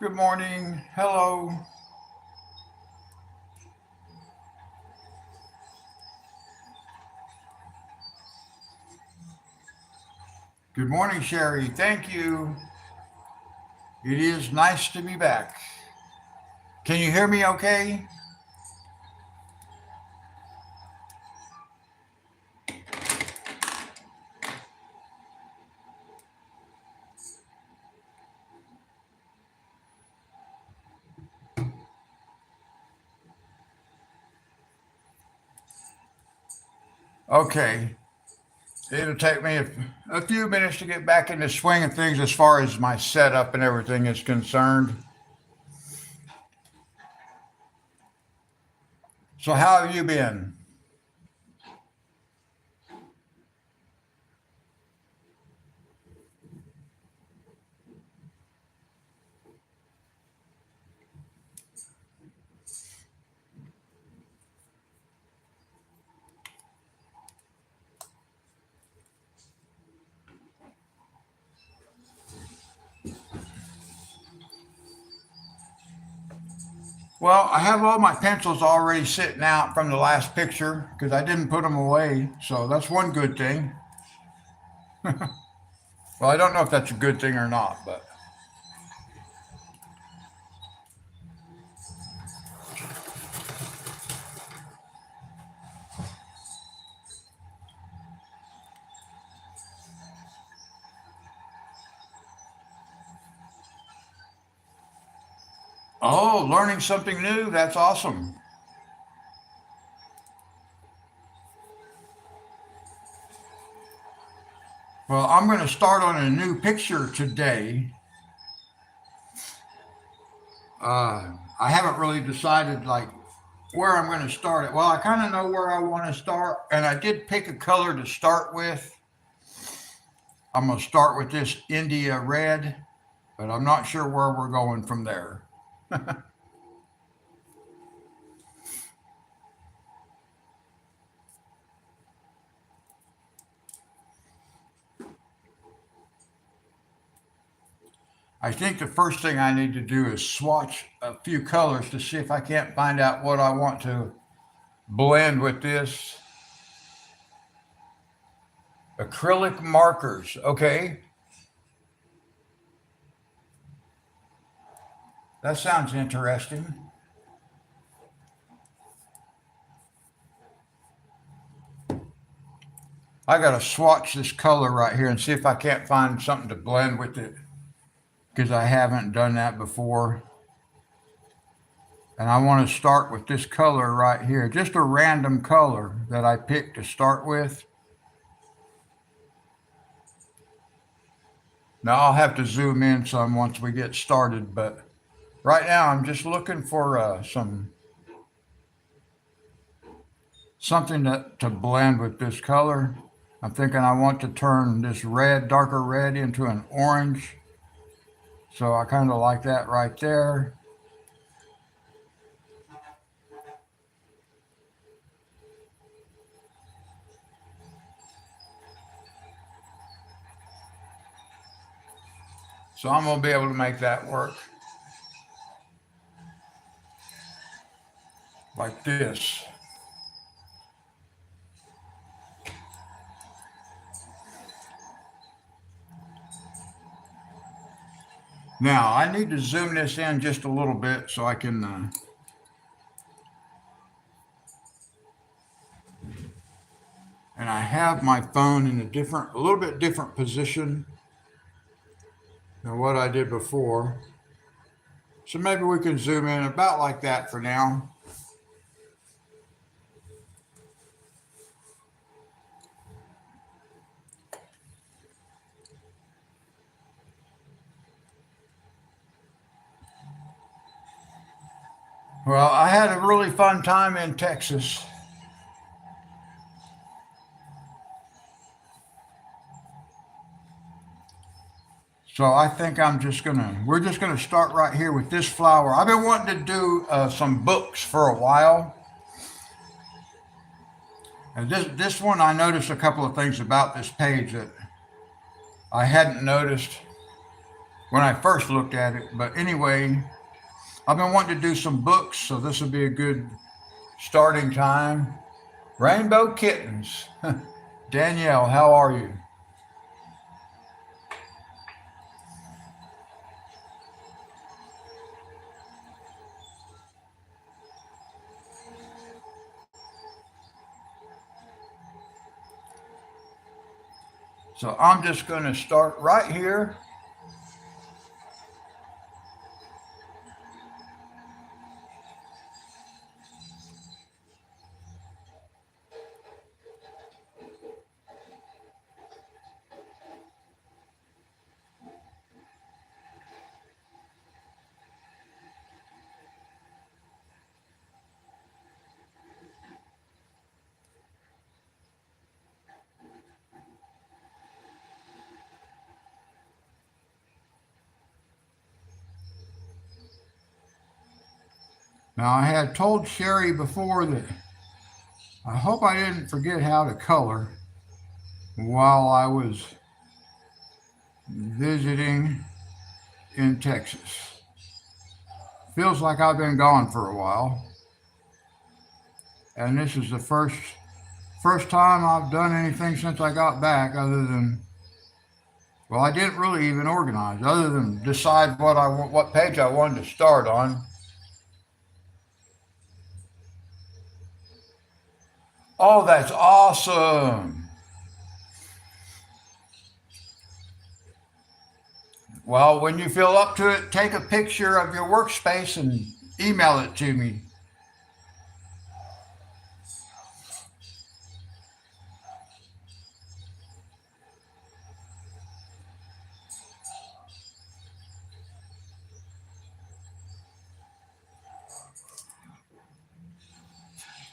Good morning. Hello. Good morning, Sherry. Thank you. It is nice to be back. Can you hear me okay? Okay. It'll take me a few minutes to get back in the swing of things as far as my setup and everything is concerned. So, how have you been? Well, I have all my pencils already sitting out from the last picture because I didn't put them away. So, that's one good thing. Well, I don't know if that's a good thing or not, but. Oh, learning something new. That's awesome. Well, I'm going to start on a new picture today. I haven't really decided like where I'm going to start it. Well, I kind of know where I want to start, and I did pick a color to start with. I'm going to start with this India red, but I'm not sure where we're going from there. I think the first thing I need to do is swatch a few colors to see if I can't find out what I want to blend with this. Acrylic markers. Okay, that sounds interesting. I got to swatch this color right here and see if I can't find something to blend with it because I haven't done that before. And I want to start with this color right here, just a random color that I picked to start with. Now I'll have to zoom in some once we get started, but right now I'm just looking for something to blend with this color. I'm thinking I want to turn this red, darker red into an orange. So I kind of like that right there. So I'm going to be able to make that work like this. Now I need to zoom this in just a little bit so I can, and I have my phone in a little bit different position than what I did before. So maybe we can zoom in about like that for now. Well, I had a really fun time in Texas. So I think we're just gonna start right here with this flower. I've been wanting to do some books for a while. And this one, I noticed a couple of things about this page that I hadn't noticed when I first looked at it. But anyway, I've been wanting to do some books, so this will be a good starting time. Rainbow Kittens. Danielle, how are you? So I'm just going to start right here. Now, I had told Sherry before that I hope I didn't forget how to color while I was visiting in Texas. Feels like I've been gone for a while, and this is the first time I've done anything since I got back, other than, well, I didn't really even organize, other than decide what page I wanted to start on. Oh, that's awesome. Well, when you feel up to it, take a picture of your workspace and email it to me.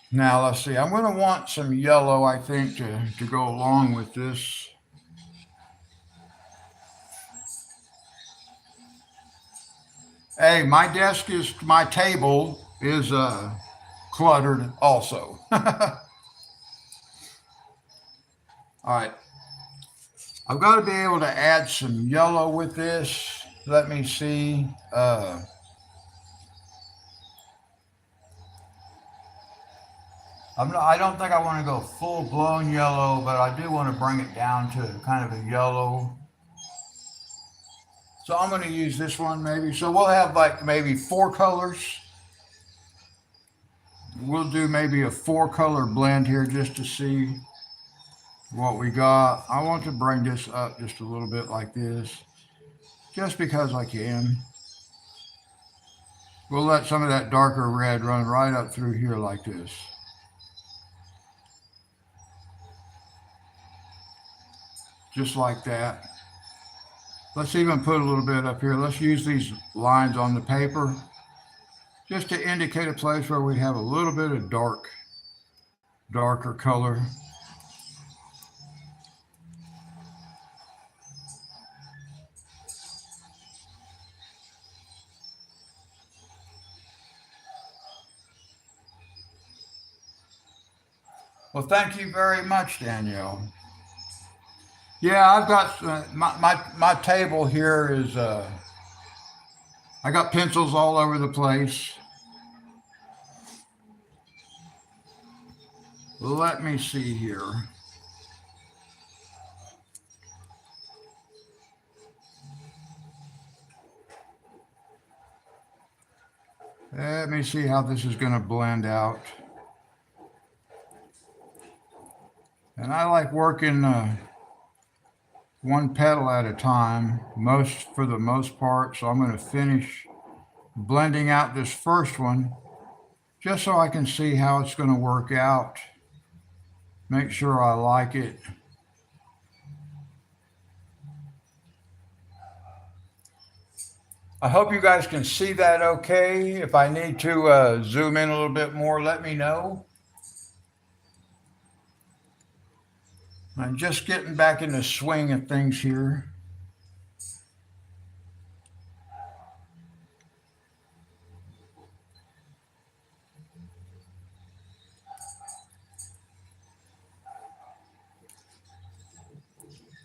Now, let's see. I'm going to want some yellow, I think, to go along with this. Hey, my table is cluttered also. All right. I've got to be able to add some yellow with this. Let me see. I don't think I want to go full blown yellow, but I do want to bring it down to kind of a yellow. So I'm going to use this one maybe. So we'll have like maybe 4 colors. We'll do maybe a 4 color blend here just to see what we got. I want to bring this up just a little bit like this, just because I can. We'll let some of that darker red run right up through here like this. Just like that. Let's even put a little bit up here. Let's use these lines on the paper just to indicate a place where we have a little bit of darker color. Well, thank you very much, Danielle. Yeah, I've got my table here is I got pencils all over the place. Let me see here. Let me see how this is going to blend out. And I like working one petal at a time, for the most part. So I'm going to finish blending out this first one just so I can see how it's going to work out. Make sure I like it. I hope you guys can see that okay. If I need to zoom in a little bit more, let me know. I'm just getting back in the swing of things here.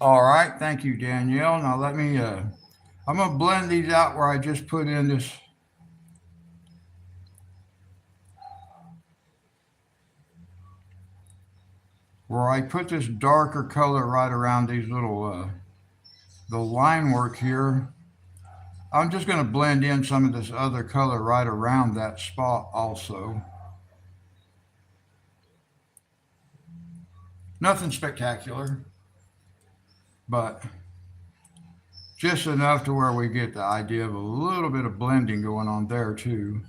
All right, thank you, Danielle. Now let me, I'm gonna blend these out where I just put in this. Where I put this darker color right around these little, the line work here. I'm just gonna blend in some of this other color right around that spot also. Nothing spectacular, but just enough to where we get the idea of a little bit of blending going on there too.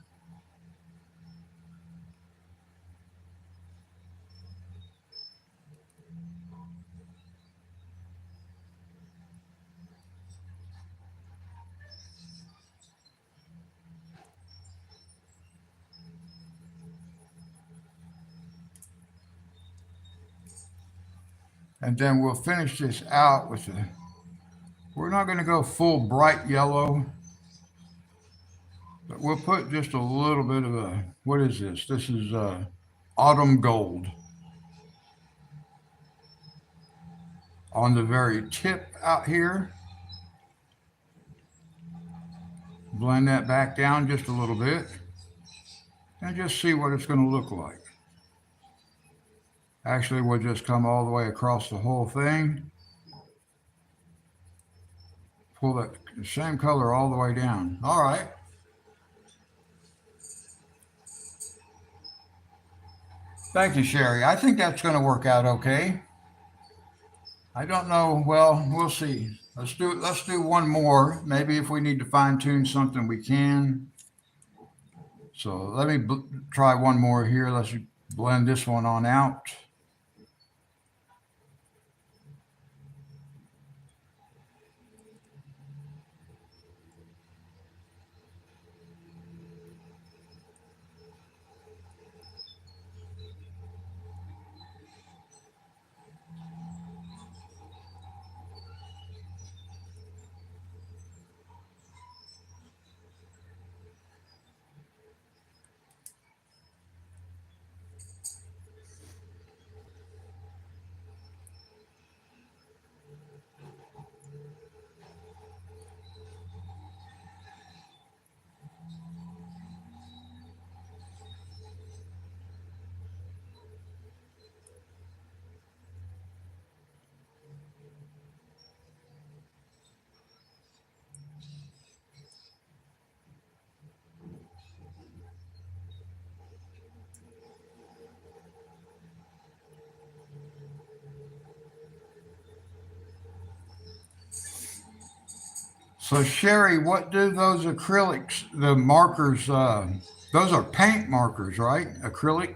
And then we'll finish this out with the, we're not going to go full bright yellow, but we'll put just a little bit of a, what is this? This is autumn gold on the very tip out here. Blend that back down just a little bit and just see what it's going to look like. Actually, we'll just come all the way across the whole thing. Pull that same color all the way down. All right. Thank you, Sherry. I think that's going to work out okay. I don't know. Well, we'll see. Let's do one more. Maybe if we need to fine tune something, we can. So let me try one more here. Let's blend this one on out. So Sherry, what do those acrylics, the markers, those are paint markers, right? Acrylic?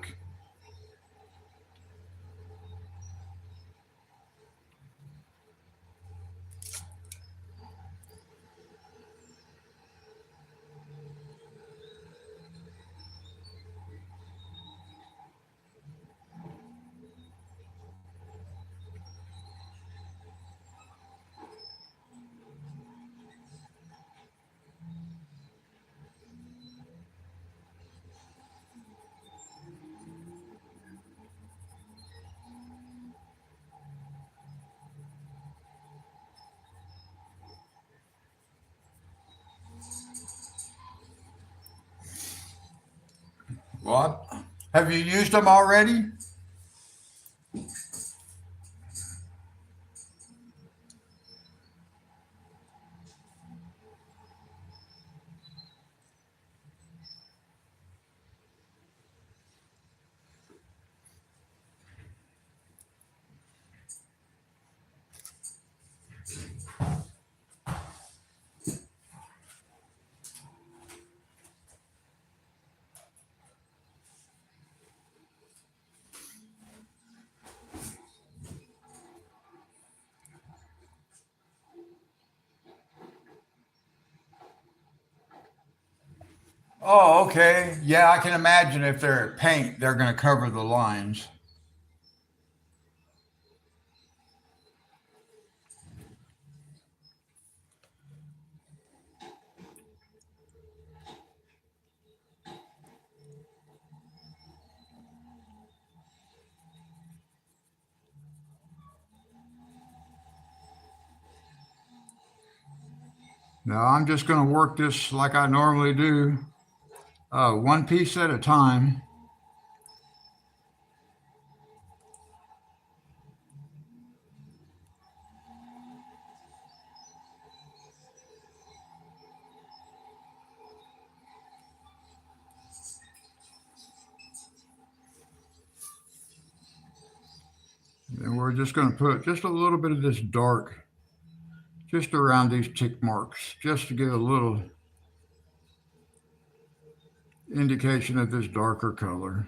What? Have you used them already? Oh, okay. Yeah, I can imagine if they're paint, they're going to cover the lines. Now I'm just going to work this like I normally do, one piece at a time. And we're just going to put just a little bit of this dark just around these tick marks, just to give a little indication of this darker color.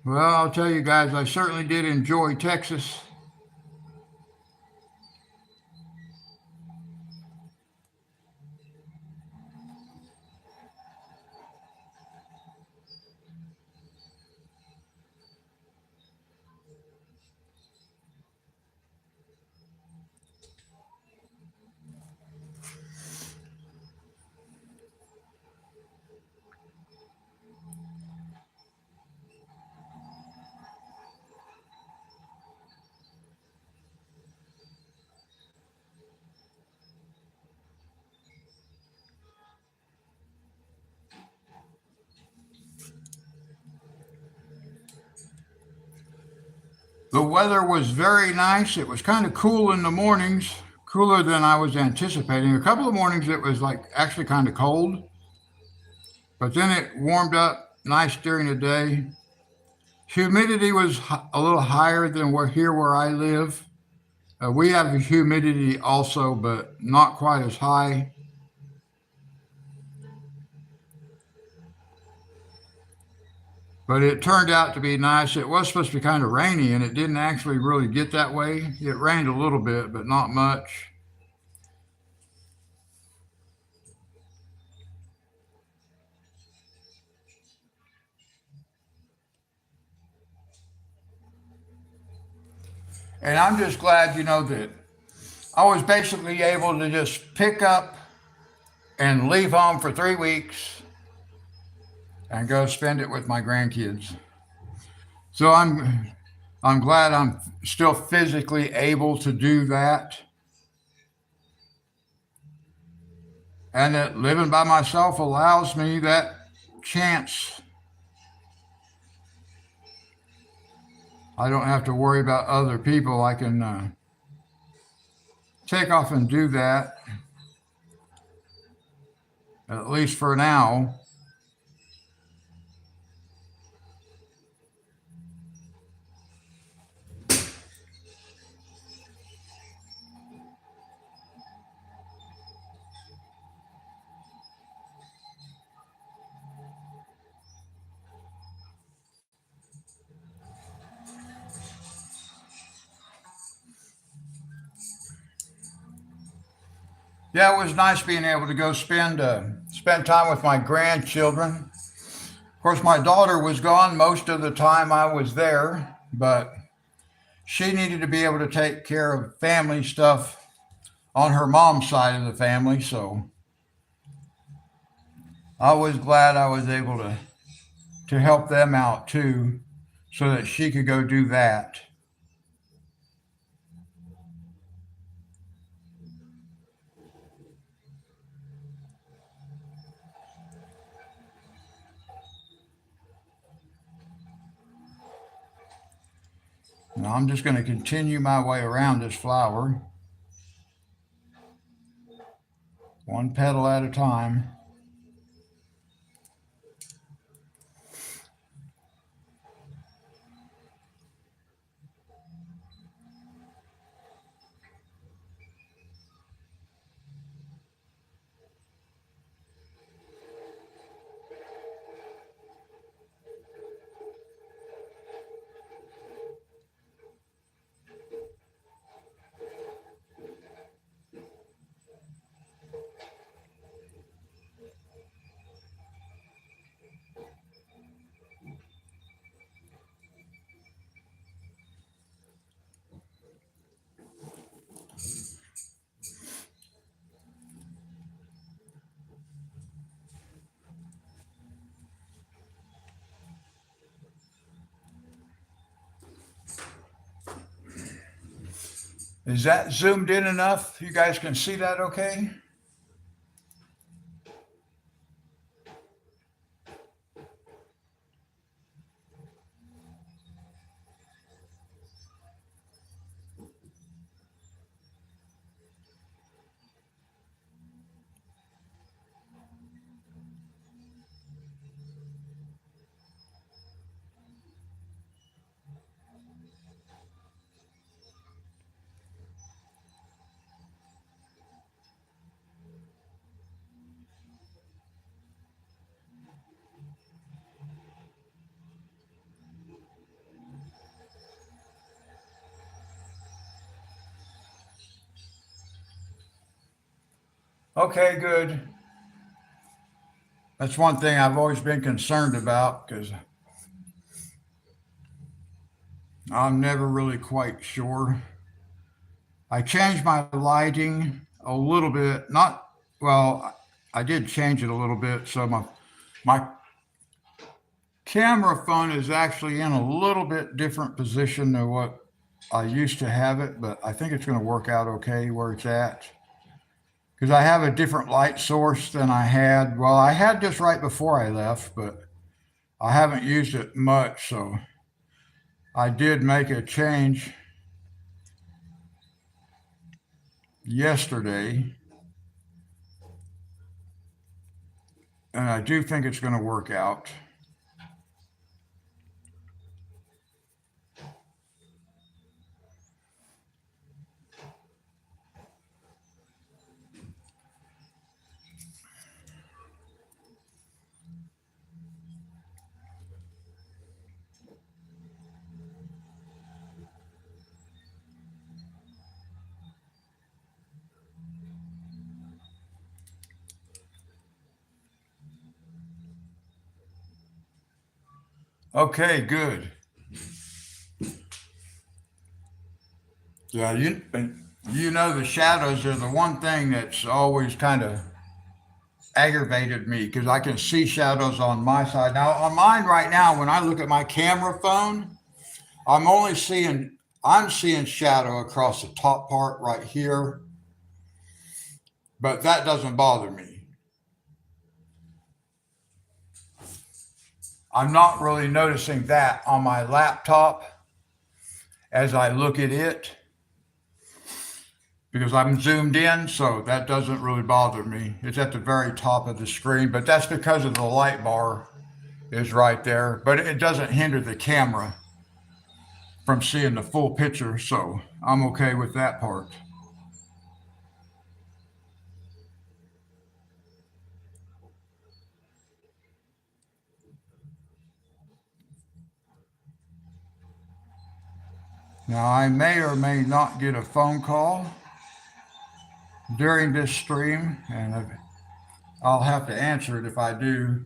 Well, I'll tell you guys, I certainly did enjoy Texas. The weather was very nice. It was kind of cool in the mornings, cooler than I was anticipating. A couple of mornings it was like actually kind of cold, but then it warmed up nice during the day. Humidity was a little higher than where I live. We have humidity also, but not quite as high. But it turned out to be nice. It was supposed to be kind of rainy, and it didn't actually really get that way. It rained a little bit, but not much. And I'm just glad, that I was basically able to just pick up and leave home for 3 weeks and go spend it with my grandkids. So I'm glad I'm still physically able to do that, and that living by myself allows me that chance. I don't have to worry about other people. I can take off and do that, at least for now. Yeah, it was nice being able to go spend time with my grandchildren. Of course, my daughter was gone most of the time I was there, but she needed to be able to take care of family stuff on her mom's side of the family, so I was glad I was able to help them out too, so that she could go do that. Now I'm just going to continue my way around this flower, one petal at a time. Is that zoomed in enough? You guys can see that okay? Okay, good. That's one thing I've always been concerned about because I'm never really quite sure. I changed my lighting a little bit. Not well. I did change it a little bit, so my camera phone is actually in a little bit different position than what I used to have it, but I think it's going to work out okay where it's at because I have a different light source than I had. Well, I had this right before I left, but I haven't used it much, so I did make a change yesterday, and I do think it's going to work out. Okay, good. Yeah, you know the shadows are the one thing that's always kind of aggravated me because I can see shadows on my side. Now on mine right now, when I look at my camera phone, I'm seeing shadow across the top part right here, but that doesn't bother me. I'm not really noticing that on my laptop as I look at it because I'm zoomed in, so that doesn't really bother me. It's at the very top of the screen, but that's because of the light bar is right there, but it doesn't hinder the camera from seeing the full picture, so I'm okay with that part. Now, I may or may not get a phone call during this stream, and I'll have to answer it if I do.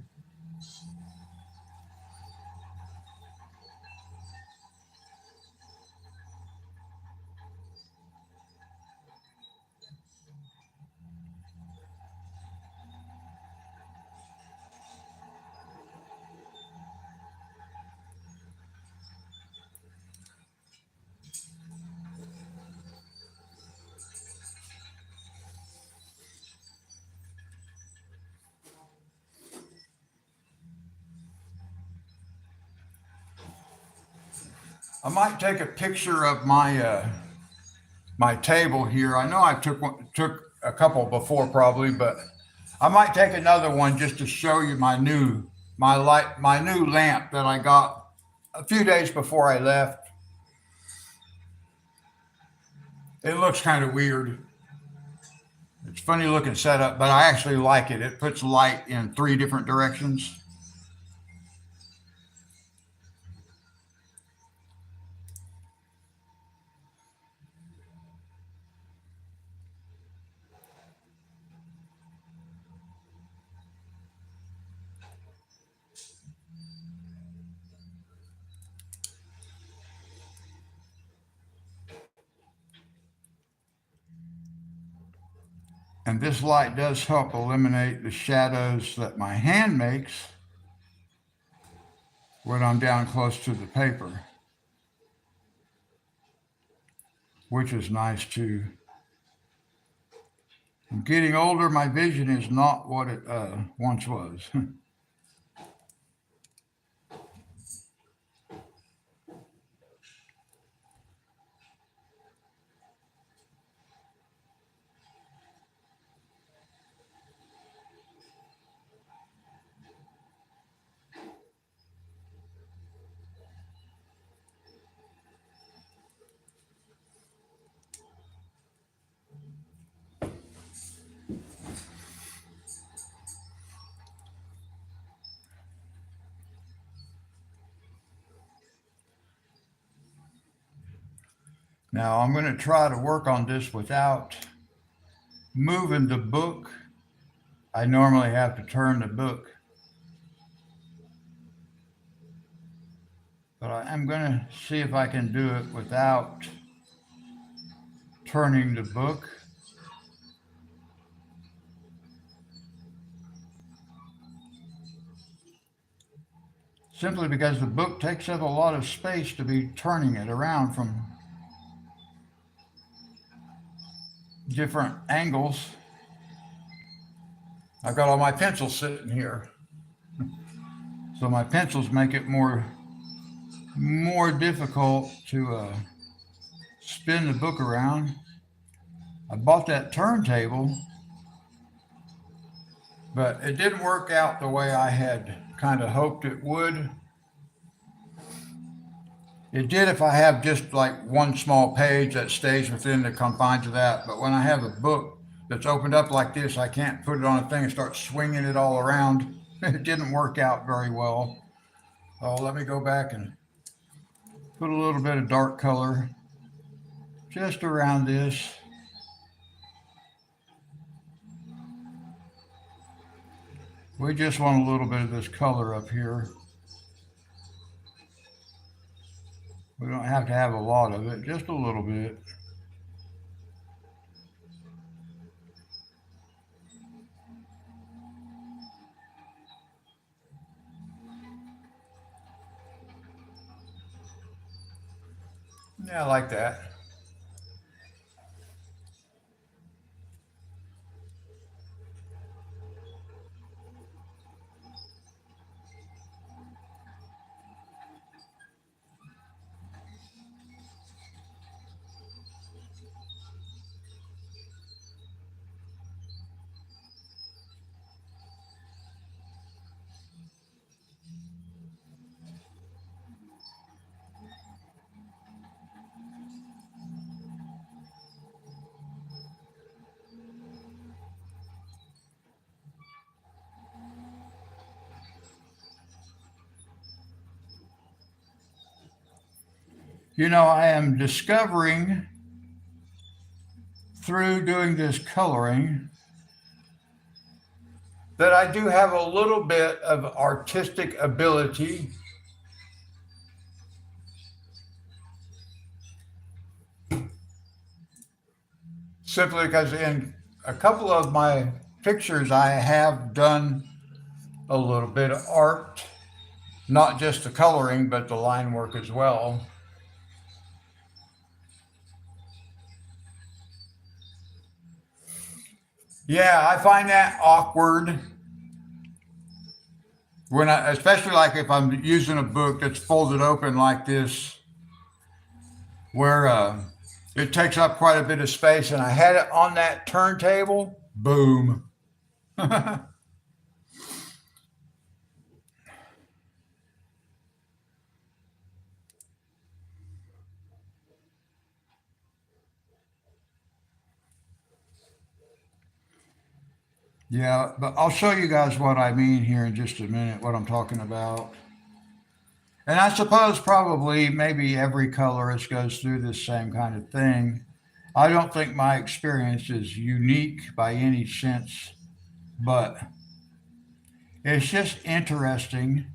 I might take a picture of my table here. I know I took a couple before probably, but I might take another one just to show you my new lamp that I got a few days before I left. It looks kind of weird. It's funny looking setup, but I actually like it. It puts light in three different directions. And this light does help eliminate the shadows that my hand makes when I'm down close to the paper. which is nice too. I'm getting older. My vision is not what it once was. Now I'm going to try to work on this without moving the book. I normally have to turn the book, but I am going to see if I can do it without turning the book. Simply because the book takes up a lot of space to be turning it around from different angles. I've got all my pencils sitting here. So my pencils make it more difficult to spin the book around. I bought that turntable, but it didn't work out the way I had kind of hoped it would. It did if I have just like one small page that stays within the confines of that. But when I have a book that's opened up like this, I can't put it on a thing and start swinging it all around. It didn't work out very well. Oh, let me go back and put a little bit of dark color just around this. We just want a little bit of this color up here. We don't have to have a lot of it, just a little bit. Yeah, I like that. I am discovering through doing this coloring that I do have a little bit of artistic ability. Simply because in a couple of my pictures, I have done a little bit of art, not just the coloring, but the line work as well. Yeah, I find that awkward especially like if I'm using a book that's folded open like this, where it takes up quite a bit of space, and I had it on that turntable. Boom. Yeah, but I'll show you guys what I mean here in just a minute, what I'm talking about. And I suppose probably maybe every colorist goes through this same kind of thing. I don't think my experience is unique by any sense, but it's just interesting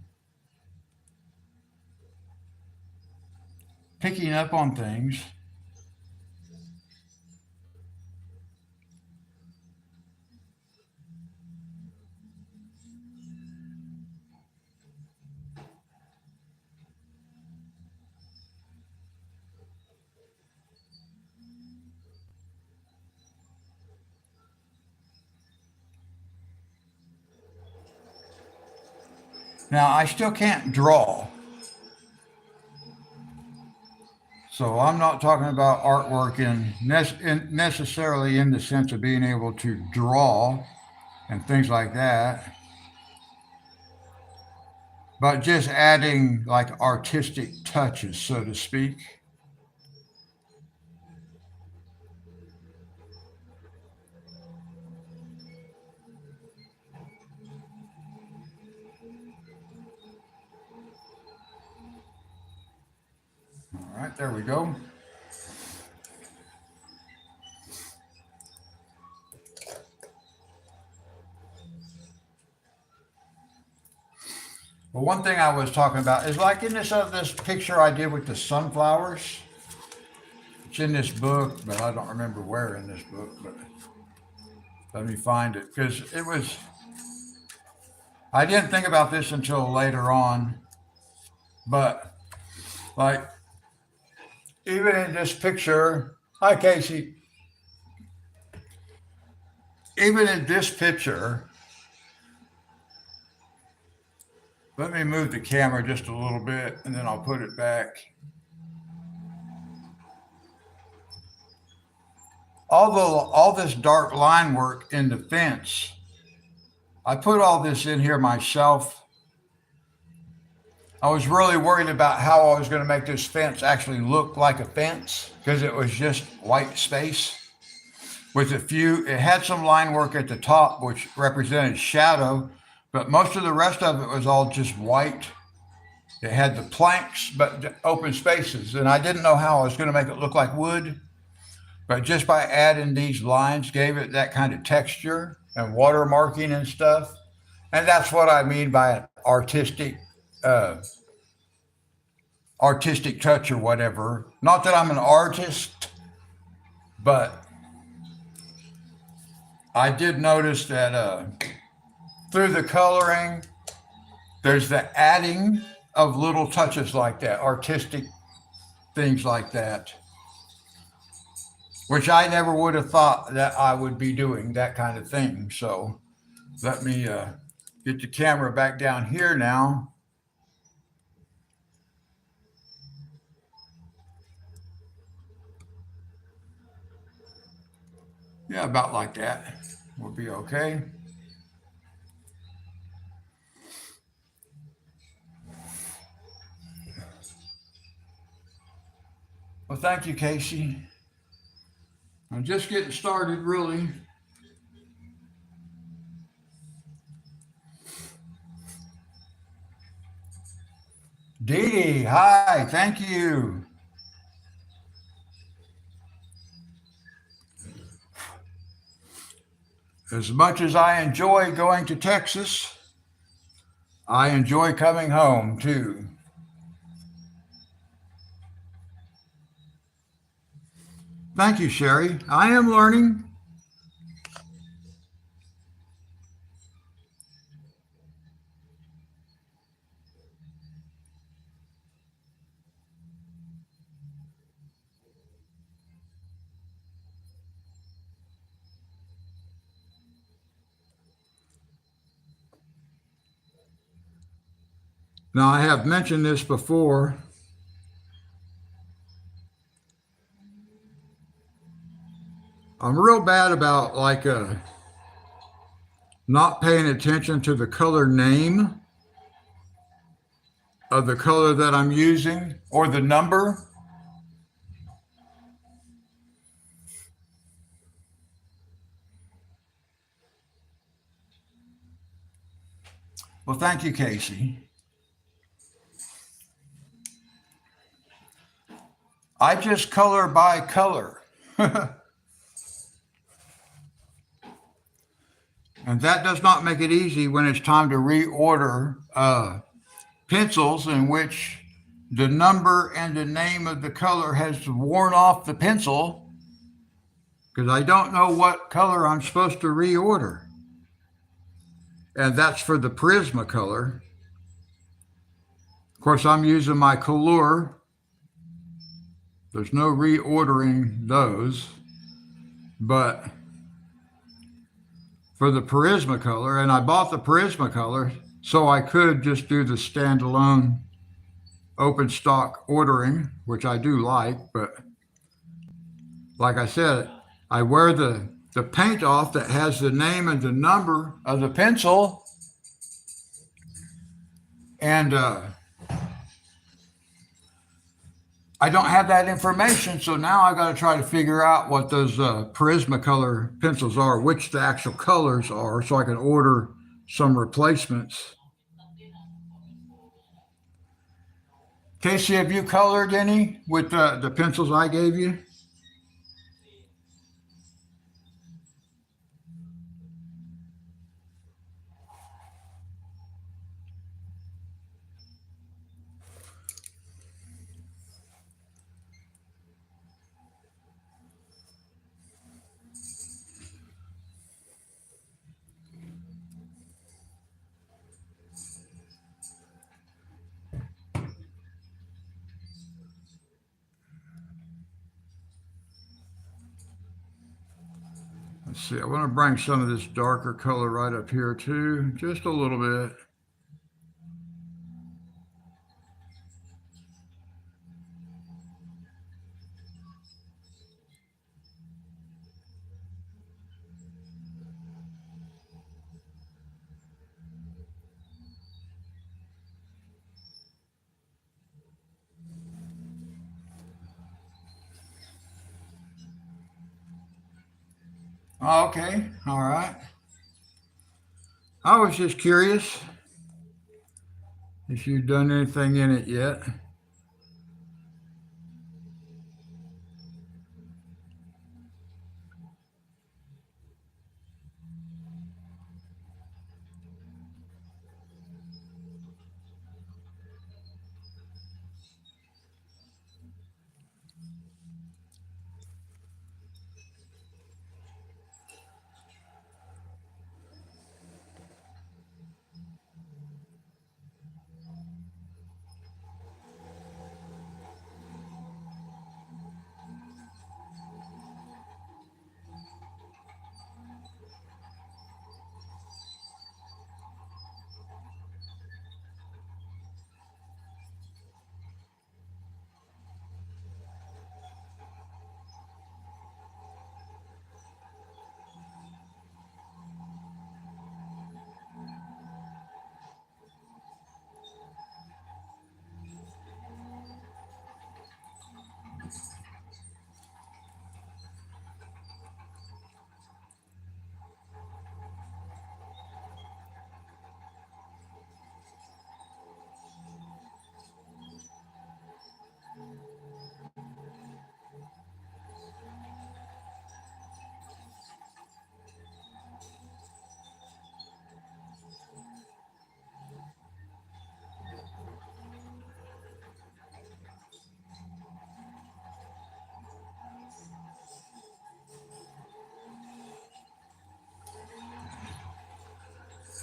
picking up on things. Now, I still can't draw. So I'm not talking about artwork necessarily in the sense of being able to draw and things like that, but just adding like artistic touches, so to speak. All right, there we go. Well, one thing I was talking about is like in this picture I did with the sunflowers. It's in this book, but I don't remember where in this book. But let me find it because it was. I didn't think about this until later on, but like even in this picture, hi Casey. Even in this picture, let me move the camera just a little bit and then I'll put it back. All this dark line work in the fence, I put all this in here myself. I was really worried about how I was going to make this fence actually look like a fence because it was just white space with it had some line work at the top, which represented shadow, but most of the rest of it was all just white. It had the planks, but open spaces. And I didn't know how I was going to make it look like wood, but just by adding these lines gave it that kind of texture and watermarking and stuff. And that's what I mean by artistic touch or whatever. Not that I'm an artist, but I did notice that through the coloring, there's the adding of little touches like that, artistic things like that, which I never would have thought that I would be doing that kind of thing. So let me get the camera back down here now. Yeah, about like that. We'll be okay. Well, thank you, Casey. I'm just getting started, really. Dee Dee, hi, thank you. As much as I enjoy going to Texas, I enjoy coming home too. Thank you, Sherry. I am learning. Now, I have mentioned this before. I'm real bad about like not paying attention to the color name of the color that I'm using or the number. Well, thank you, Casey. I just color by color. And that does not make it easy when it's time to reorder pencils in which the number and the name of the color has worn off the pencil because I don't know what color I'm supposed to reorder. And that's for the Prismacolor. Of course, I'm using my Color. There's no reordering those, but for the Prismacolor, and I bought the Prismacolor So I could just do the standalone open stock ordering, which I do like, but like I said, I wear the paint off that has the name and the number of the pencil, and I don't have that information, so now I got to try to figure out what those Prismacolor pencils are, which the actual colors are, so I can order some replacements. Casey, have you colored any with the pencils I gave you? Let's see, I want to bring some of this darker color right up here too, just a little bit. Okay, all right. I was just curious if you've done anything in it yet.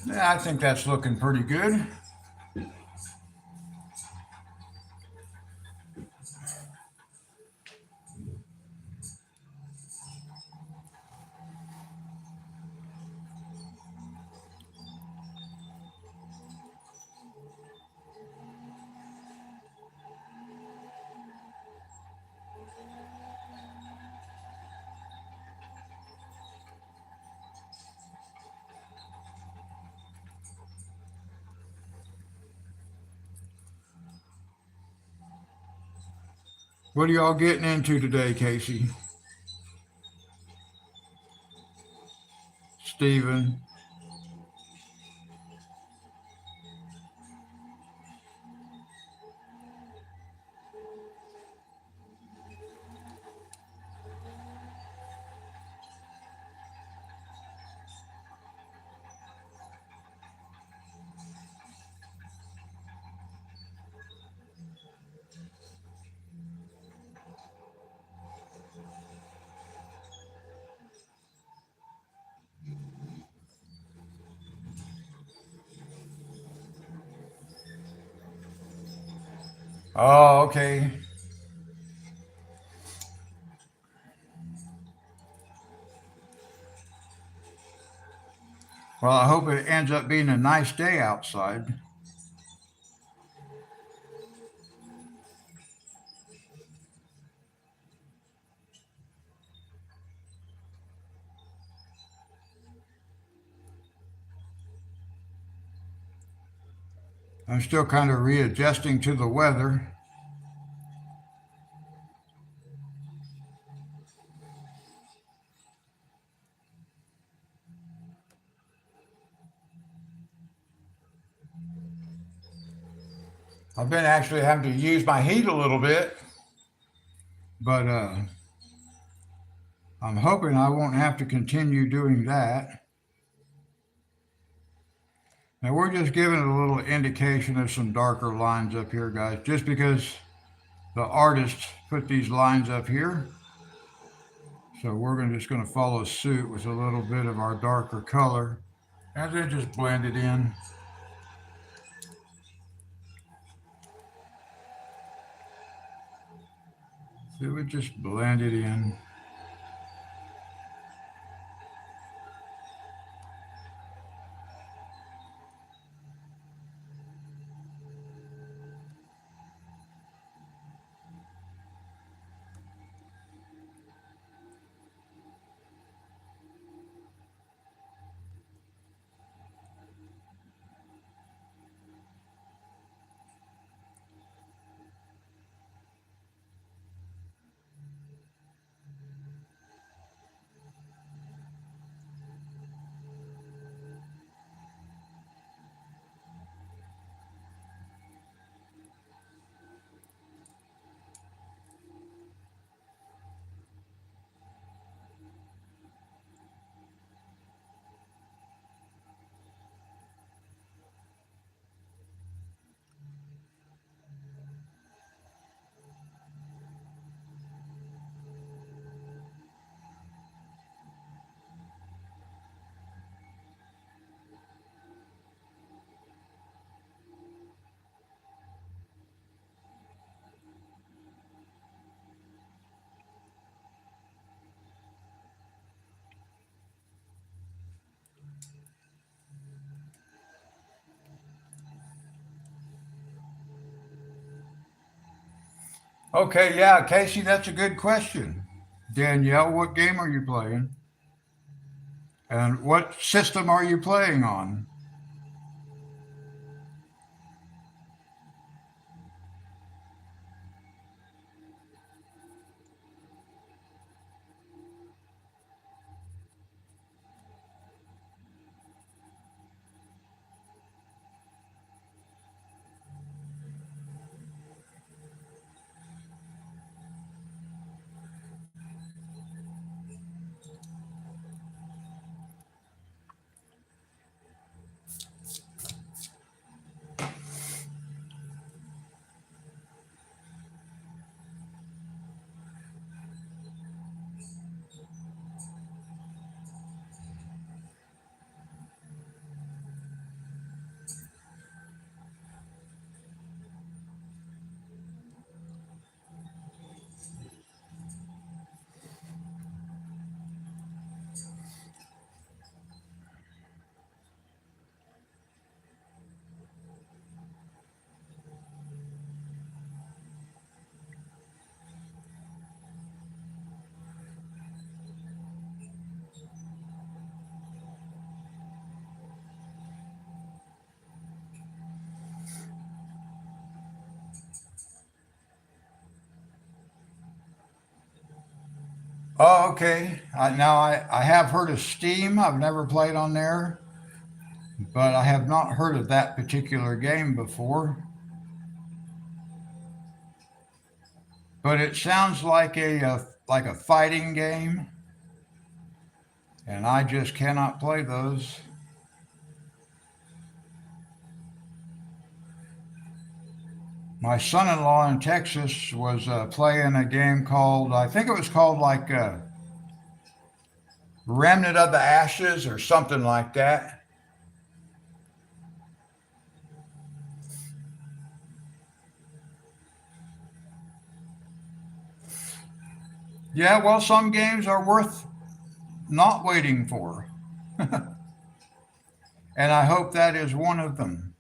Yeah, I think that's looking pretty good. What are y'all getting into today, Casey? Stephen? Oh, okay. Well, I hope it ends up being a nice day outside. I'm still kind of readjusting to the weather. I've been actually having to use my heat a little bit, but I'm hoping I won't have to continue doing that. Now we're just giving it a little indication of some darker lines up here, guys, just because the artist put these lines up here. So we're just going to follow suit with a little bit of our darker color and then just blend it in. So we just blend it in. Okay, yeah, Casey, that's a good question. Danielle, what game are you playing? And what system are you playing on? Oh, okay. I have heard of Steam. I've never played on there, but I have not heard of that particular game before. But it sounds like a fighting game, and I just cannot play those. My son-in-law in Texas was playing a game called, I think it was called like Remnant of the Ashes or something like that. Yeah, well, some games are worth not waiting for. and I hope that is one of them.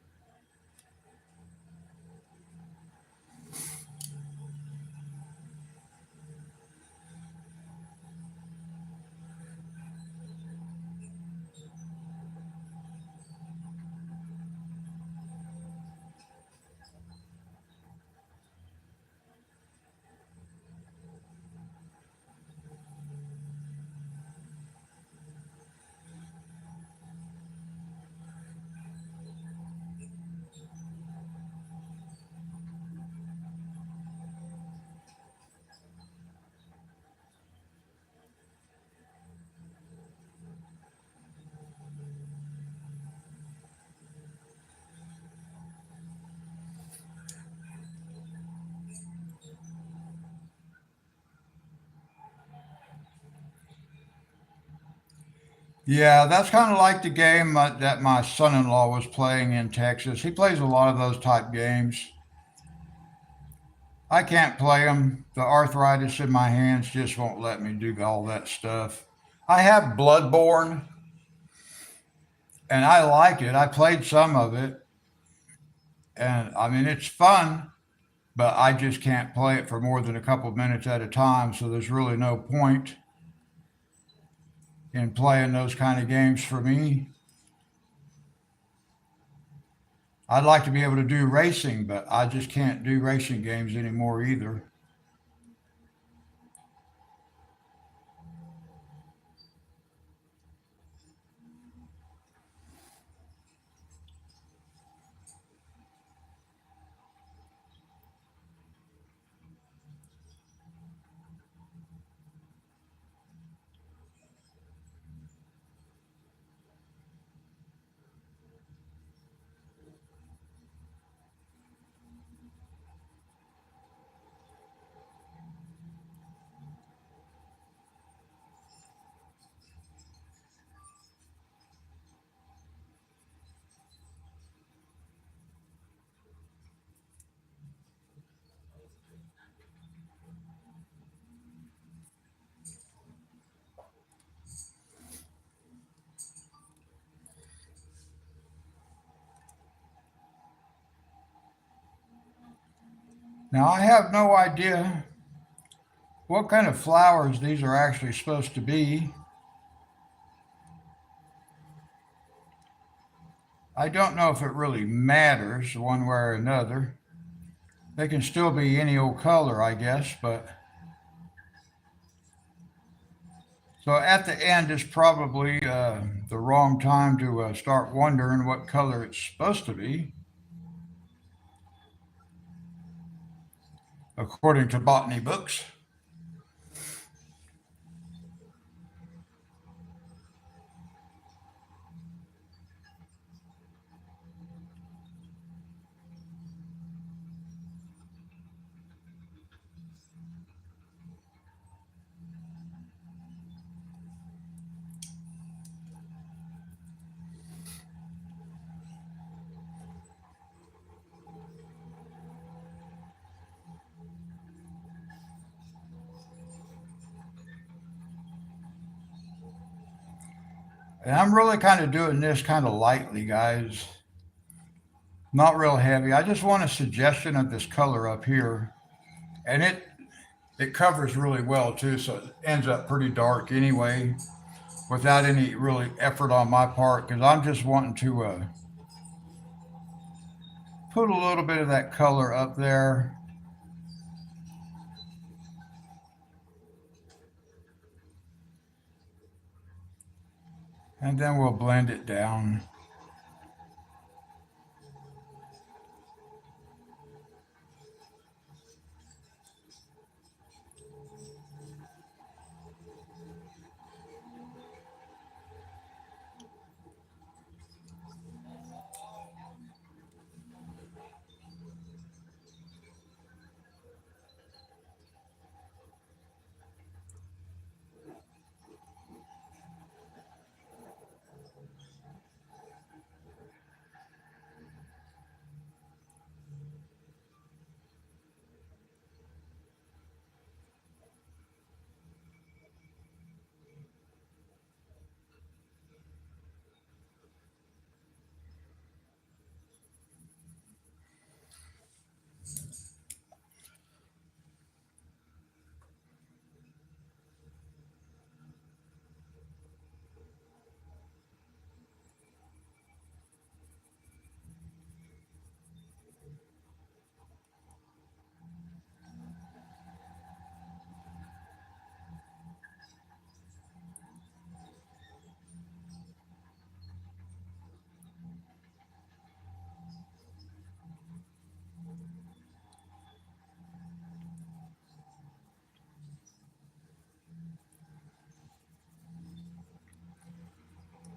Yeah, that's kind of like the game that my son-in-law was playing in Texas. He plays a lot of those type games. I can't play them. The arthritis in my hands just won't let me do all that stuff. I have Bloodborne, and I like it. I played some of it, and I mean it's fun, but I just can't play it for more than a couple of minutes at a time. So there's really no point in playing those kind of games for me. I'd like to be able to do racing, but I just can't do racing games anymore either. Now, I have no idea what kind of flowers these are actually supposed to be. I don't know if it really matters one way or another. They can still be any old color, I guess, but so at the end is probably the wrong time to start wondering what color it's supposed to be, according to botany books. And I'm really kind of doing this kind of lightly, guys. Not real heavy. I just want a suggestion of this color up here. And it covers really well too, so it ends up pretty dark anyway, without any really effort on my part, because I'm just wanting to put a little bit of that color up there, and then we'll blend it down.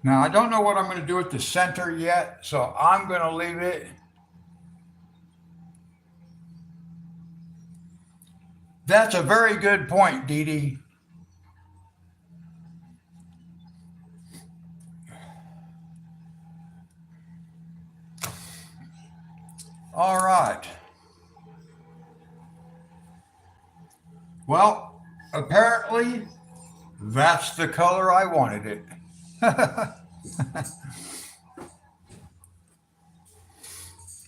Now, I don't know what I'm going to do at the center yet, so I'm going to leave it. That's a very good point, Dee Dee. All right. Well, apparently that's the color I wanted it.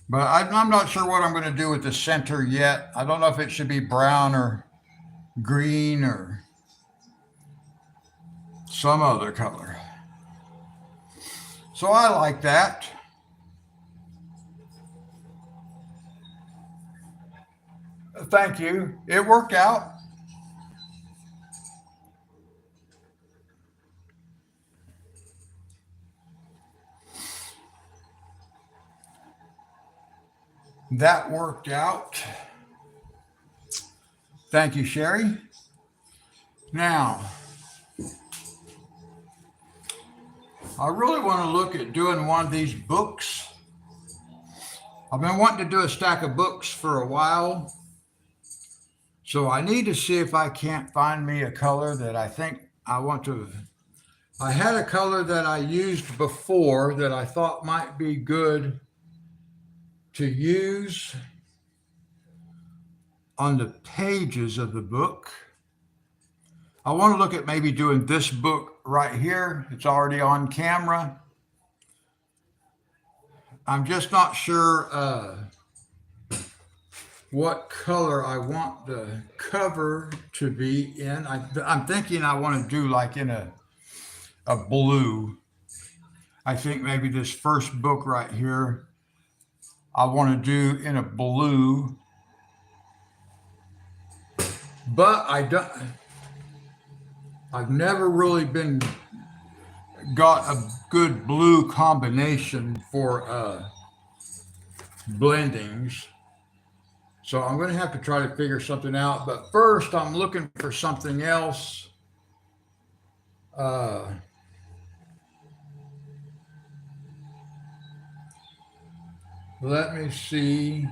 But I'm not sure what I'm going to do with the center yet. I don't know if it should be brown or green or some other color. So I like that. Thank you. It worked out. That worked out. Thank you, Sherry. Now, I really want to look at doing one of these books. I've been wanting to do a stack of books for a while. So I need to see if I can't find me a color that I think I want to. I had a color that I used before that I thought might be good to use on the pages of the book. I want to look at maybe doing this book right here. It's already on camera. I'm just not sure what color I want the cover to be in. I'm thinking I want to do like in a blue. I think maybe this first book right here, I want to do in a blue. But I've never really got a good blue combination for blendings. So I'm going to have to try to figure something out. But first, I'm looking for something else. Let me see.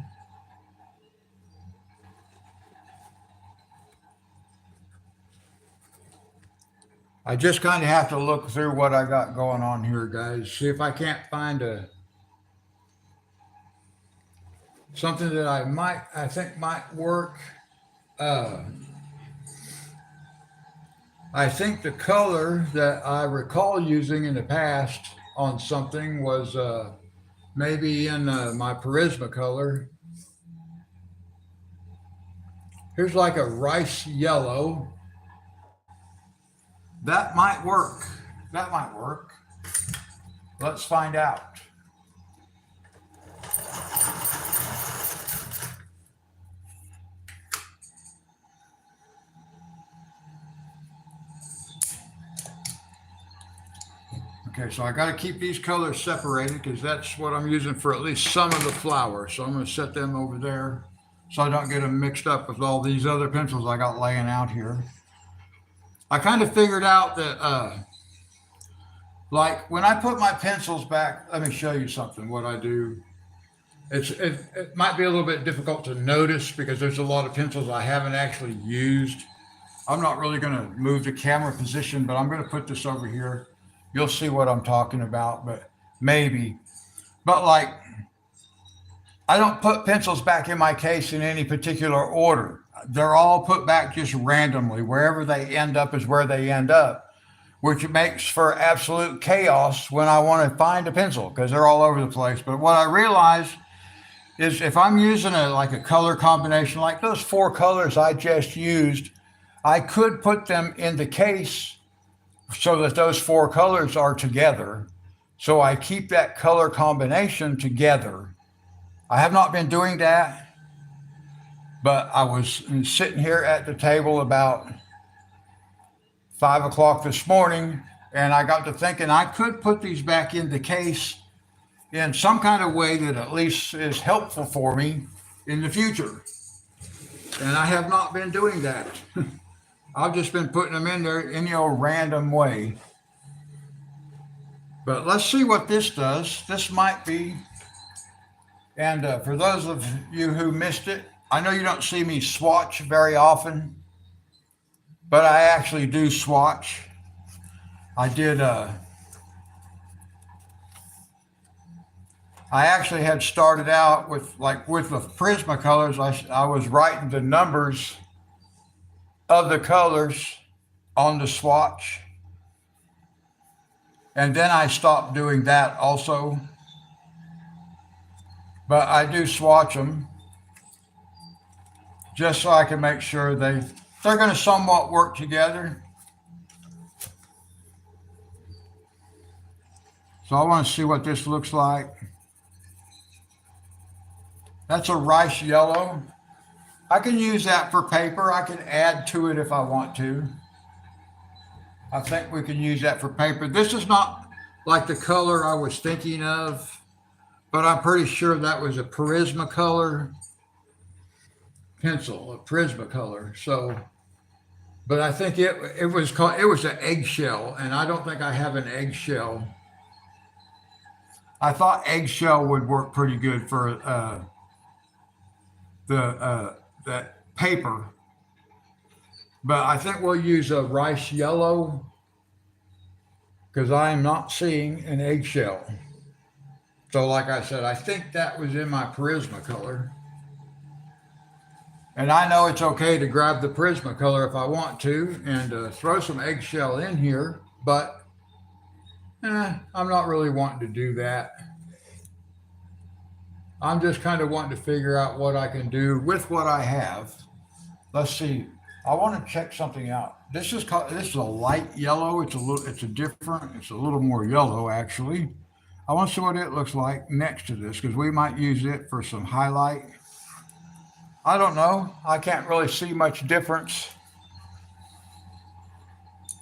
I just kind of have to look through what I got going on here, guys. See if I can't find something that I think might work. I think the color that I recall using in the past on something was maybe in my Charisma color. Here's like a rice yellow. That might work. That might work. Let's find out. Okay, so I got to keep these colors separated because that's what I'm using for at least some of the flowers. So I'm going to set them over there so I don't get them mixed up with all these other pencils I got laying out here. I kind of figured out that, like when I put my pencils back, let me show you something, what I do. It might be a little bit difficult to notice because there's a lot of pencils I haven't actually used. I'm not really going to move the camera position, but I'm going to put this over here. You'll see what I'm talking about, but maybe. But like, I don't put pencils back in my case in any particular order. They're all put back just randomly. Wherever they end up is where they end up, which makes for absolute chaos when I want to find a pencil because they're all over the place. But what I realized is if I'm using like a color combination, like those 4 colors I just used, I could put them in the case so that those 4 colors are together. So I keep that color combination together. I have not been doing that. But I was sitting here at the table about 5 o'clock this morning, and I got to thinking I could put these back in the case in some kind of way that at least is helpful for me in the future. And I have not been doing that. I've just been putting them in there in random way. But let's see what this does. This might be, and for those of you who missed it, I know you don't see me swatch very often, but I actually do swatch. I did, I actually had started out with, like with the Prismacolors, I was writing the numbers of the colors on the swatch, and then I stopped doing that also. But I do swatch them just so I can make sure they're going to somewhat work together. So I want to see what this looks like. That's a rice yellow. I can use that for paper. I can add to it if I want to. I think we can use that for paper. This is not like the color I was thinking of, but I'm pretty sure that was a Prismacolor pencil, a Prismacolor. So, but I think it was called, it was an eggshell, and I don't think I have an eggshell. I thought eggshell would work pretty good for the that paper, but I think we'll use a rice yellow because I am not seeing an eggshell. So, like I said, I think that was in my Prismacolor. And I know it's okay to grab the Prismacolor if I want to and throw some eggshell in here, but I'm not really wanting to do that. I'm just kind of wanting to figure out what I can do with what I have. Let's see. I want to check something out. This is a light yellow. It's a little more yellow actually. I want to see what it looks like next to this because we might use it for some highlight. I don't know. I can't really see much difference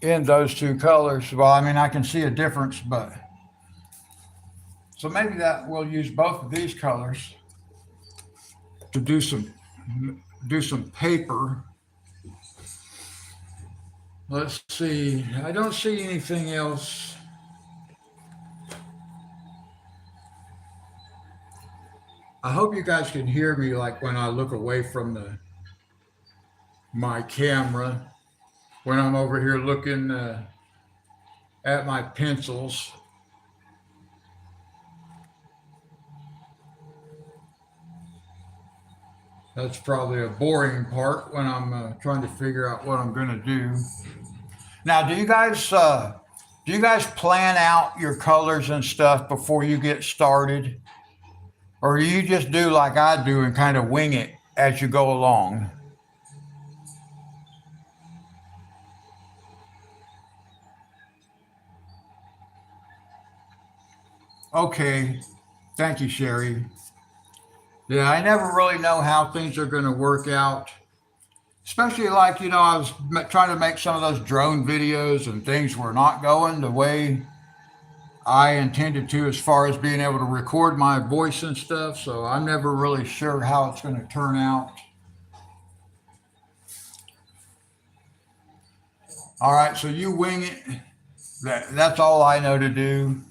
in those two colors. Well, I mean, I can see a difference, but so maybe that we'll use both of these colors to do some paper. Let's see. I don't see anything else. I hope you guys can hear me like when I look away from the my camera when I'm over here looking at my pencils. That's probably a boring part when I'm trying to figure out what I'm going to do. Now, do you guys plan out your colors and stuff before you get started, or do you just do like I do and kind of wing it as you go along? Okay, thank you, Sherry. Yeah, I never really know how things are going to work out. Especially like, I was trying to make some of those drone videos and things were not going the way I intended to as far as being able to record my voice and stuff. So I'm never really sure how it's going to turn out. All right, so you wing it. That's all I know to do.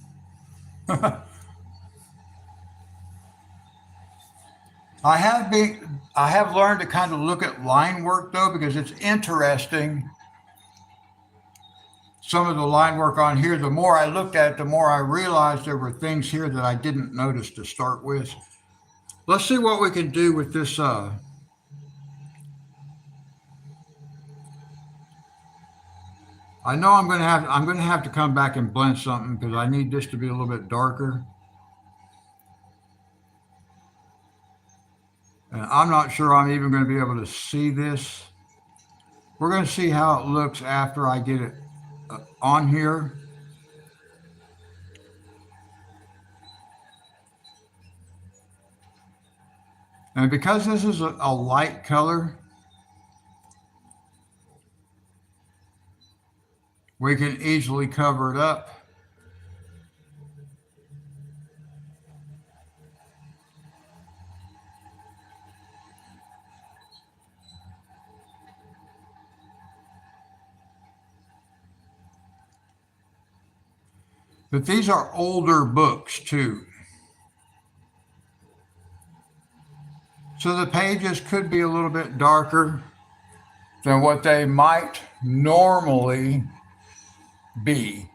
I have learned to kind of look at line work though because it's interesting. Some of the line work on here, the more I looked at it, the more I realized there were things here that I didn't notice to start with. Let's see what we can do with this. I know I'm going to have to come back and blend something because I need this to be a little bit darker. And I'm not sure I'm even going to be able to see this. We're going to see how it looks after I get it on here. And because this is a light color, we can easily cover it up. But these are older books too. So the pages could be a little bit darker than what they might normally be.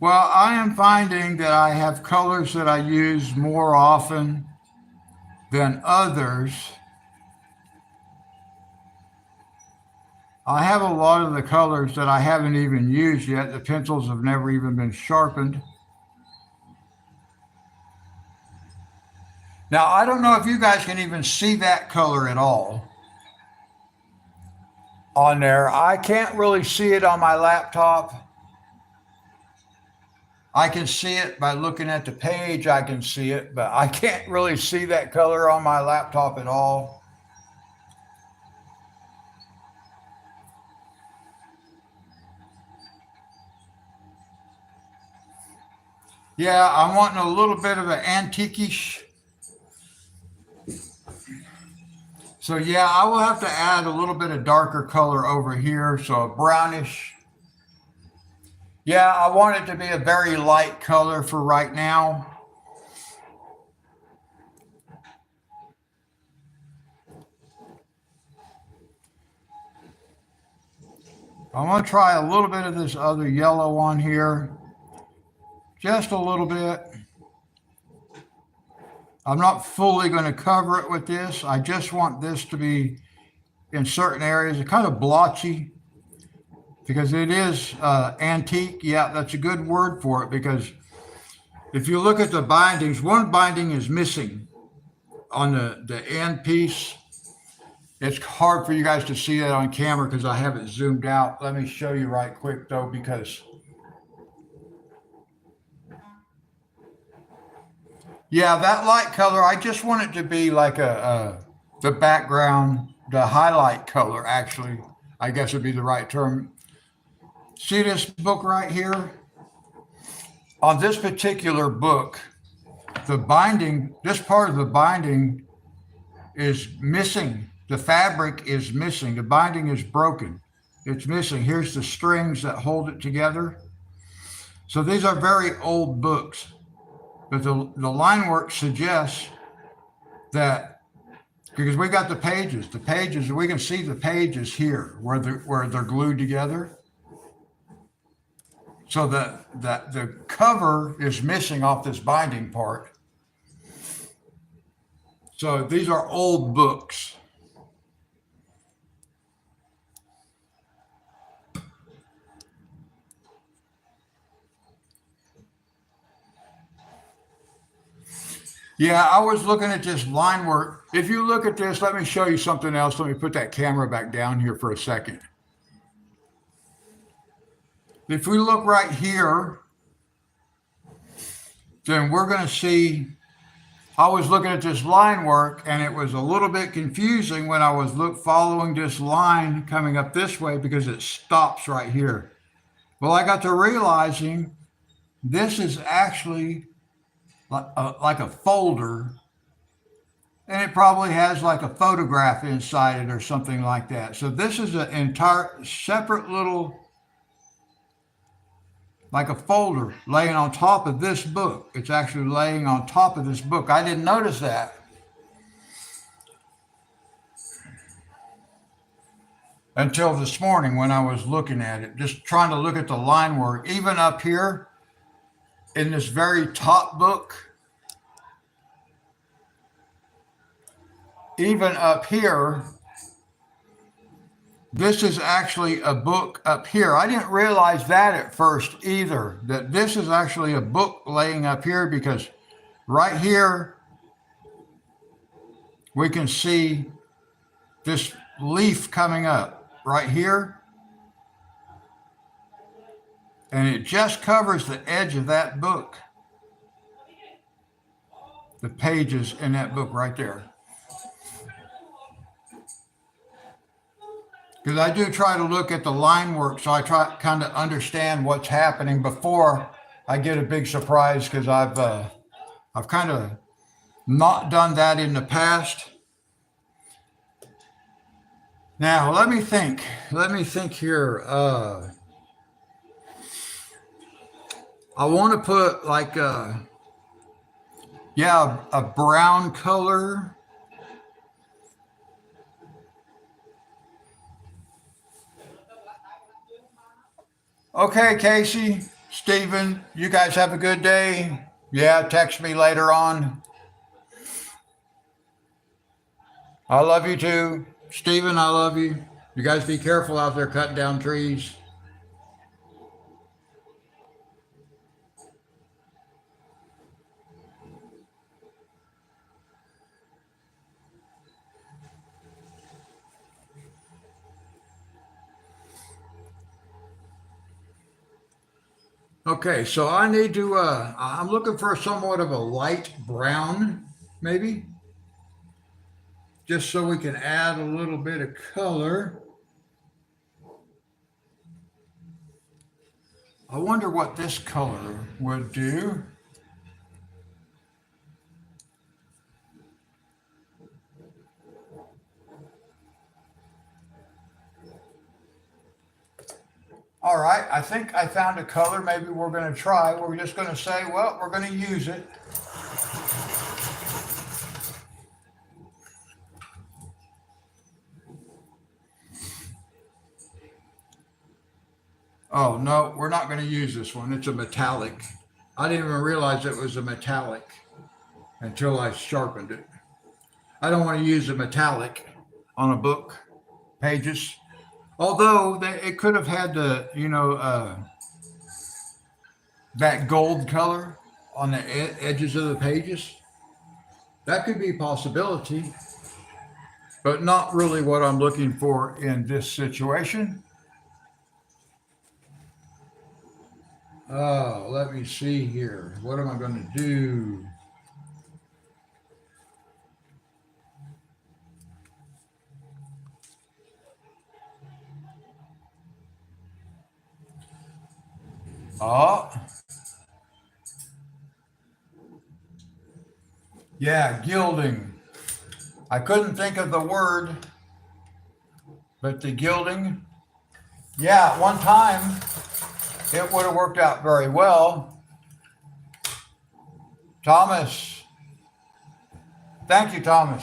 Well, I am finding that I have colors that I use more often than others. I have a lot of the colors that I haven't even used yet. The pencils have never even been sharpened. Now, I don't know if you guys can even see that color at all on there. I can't really see it on my laptop. I can see it by looking at the page. I can see it, but I can't really see that color on my laptop at all. Yeah, I'm wanting a little bit of an antique-ish. So yeah, I will have to add a little bit of darker color over here, so a brownish. Yeah, I want it to be a very light color for right now. I'm going to try a little bit of this other yellow on here. Just a little bit. I'm not fully going to cover it with this. I just want this to be in certain areas kind of blotchy because it is antique. Yeah, that's a good word for it, because if you look at the bindings, one binding is missing on the end piece. It's hard for you guys to see that on camera because I have it zoomed out. Let me show you right quick though, because yeah, that light color, I just want it to be like the background, the highlight color, actually, I guess would be the right term. See this book right here? On this particular book, the binding, this part of the binding is missing. The fabric is missing. The binding is broken. It's missing. Here's the strings that hold it together. So these are very old books. But the line work suggests that, because we got the pages, we can see the pages here where they're glued together. So the cover is missing off this binding part. So these are old books. Yeah, I was looking at this line work. If you look at this, let me show you something else. Let me put that camera back down here for a second. If we look right here, then we're going to see, I was looking at this line work and it was a little bit confusing when I was following this line coming up this way because it stops right here. Well, I got to realizing this is actually like a folder, and it probably has like a photograph inside it or something like that. So this is an entire separate little, like a folder laying on top of this book. It's actually laying on top of this book. I didn't notice that until this morning when I was looking at it, just trying to look at the line work. Even up here in this very top book, even up here, this is actually a book up here. I didn't realize that at first either, that this is actually a book laying up here, because right here we can see this leaf coming up right here. And it just covers the edge of that book. The pages in that book right there. Because I do try to look at the line work, so I try to kind of understand what's happening before I get a big surprise, because I've kind of Not done that in the past. Now, let me think. Let me think here. I want to put like a brown color. Okay, Casey, Stephen, you guys have a good day. Yeah, text me later on. I love you too. Stephen, I love you. You guys be careful out there cutting down trees. Okay, so I need to, I'm looking for somewhat of a light brown, maybe, just so we can add a little bit of color. I wonder what this color would do. All right, I think I found a color maybe we're going to try. We're just going to say, well, we're going to use it. Oh, no, we're not going to use this one. It's a metallic. I didn't even realize it was a metallic until I sharpened it. I don't want to use a metallic on a book pages. Although it could have had the, that gold color on the edges of the pages. That could be a possibility, but not really what I'm looking for in this situation. Oh, let me see here. What am I going to do? Oh, yeah, gilding. I couldn't think of the word, but the gilding. Yeah, at one time it would have worked out very well. Thomas. Thank you, Thomas.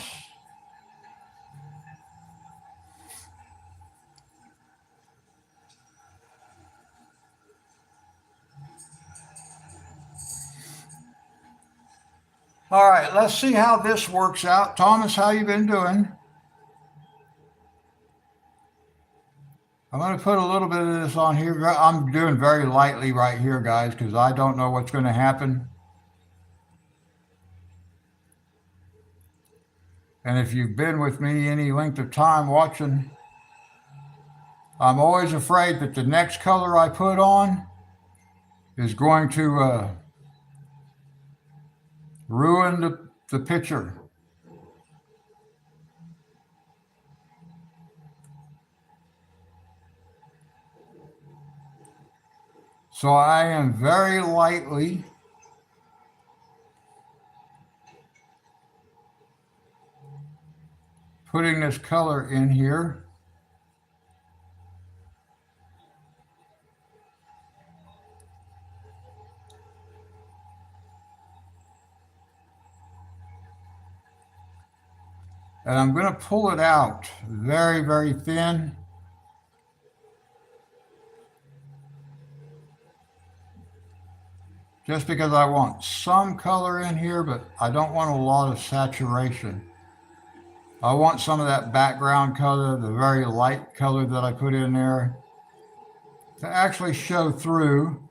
All right, let's see how this works out. Thomas, how you been doing? I'm going to put a little bit of this on here. I'm doing very lightly right here, guys, because I don't know what's going to happen. And if you've been with me any length of time watching, I'm always afraid that the next color I put on is going to ruin the picture. So I am very lightly putting this color in here. And I'm going to pull it out very, very thin. Just because I want some color in here, but I don't want a lot of saturation. I want some of that background color, the very light color that I put in there, to actually show through.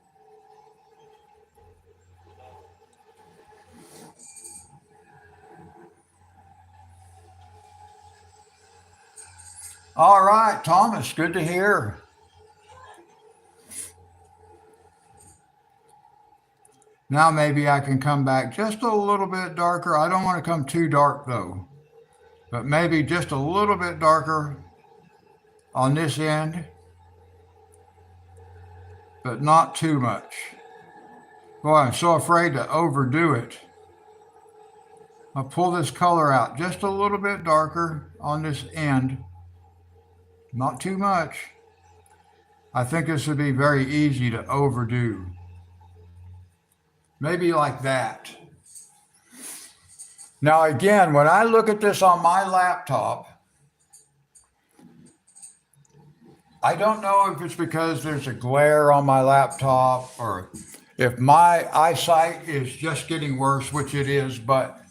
All right, Thomas, good to hear. Now maybe I can come back just a little bit darker. I don't want to come too dark though, but maybe just a little bit darker on this end, but not too much. Boy, I'm so afraid to overdo it. I'll pull this color out just a little bit darker on this end. Not too much. I think this would be very easy to overdo. Maybe like that. Now again, when I look at this on my laptop, I don't know if it's because there's a glare on my laptop or if my eyesight is just getting worse, which it is, but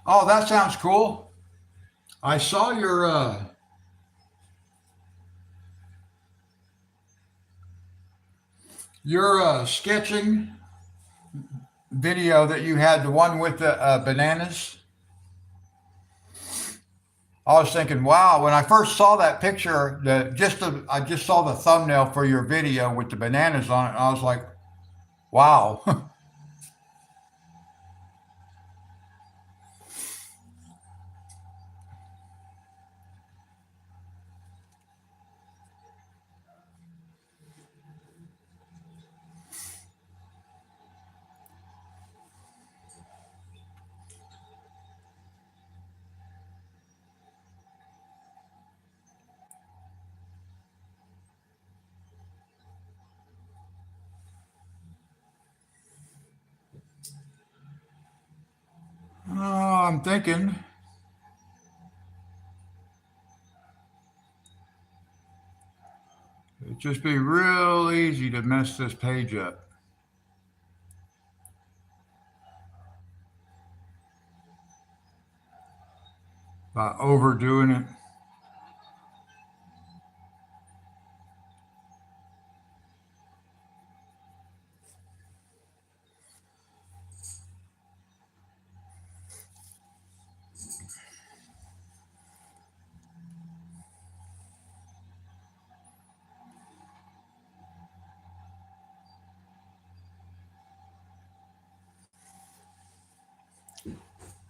oh, that sounds cool. I saw your sketching video that you had, the one with the bananas. I was thinking, wow, when I first saw that picture, I just saw the thumbnail for your video with the bananas on it, and I was like, wow. I'm thinking it'd just be real easy to mess this page up by overdoing it.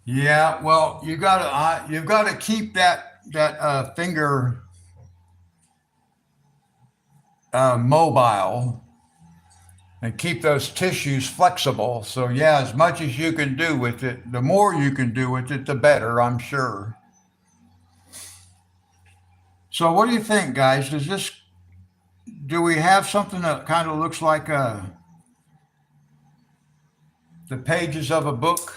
Yeah, well, you've got to keep that finger mobile and keep those tissues flexible. So yeah, as much as you can do with it, the more you can do with it, the better, I'm sure. So what do you think, guys? Do we have something that kind of looks like the pages of a book?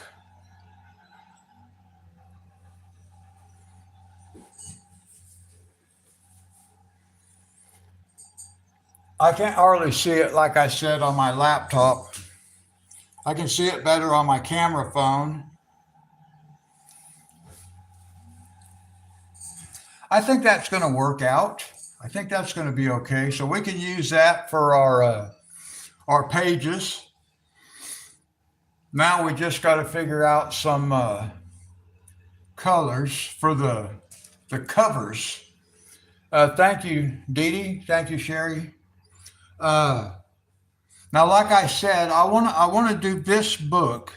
I can't hardly see it, like I said, on my laptop. I can see it better on my camera phone. I think that's going to work out. I think that's going to be okay. So we can use that for our pages. Now we just got to figure out some colors for the covers. Thank you, Dee Dee. Thank you, Sherry. Uh, Now, like I said, I want to do this book.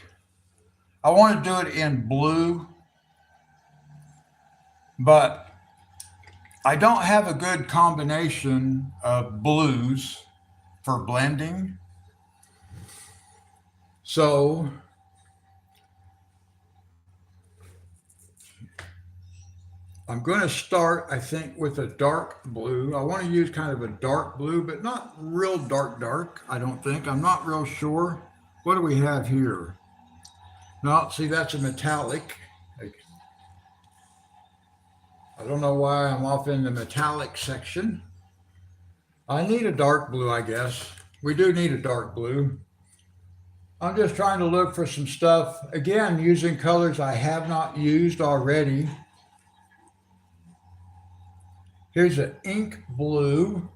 I want to do it in blue, but I don't have a good combination of blues for blending. So I'm going to start, I think, with a dark blue. I want to use kind of a dark blue, but not real dark, I don't think. I'm not real sure. What do we have here? No, see, that's a metallic. I don't know why I'm off in the metallic section. I need a dark blue, I guess. We do need a dark blue. I'm just trying to look for some stuff, again, using colors I have not used already. Here's an ink blue.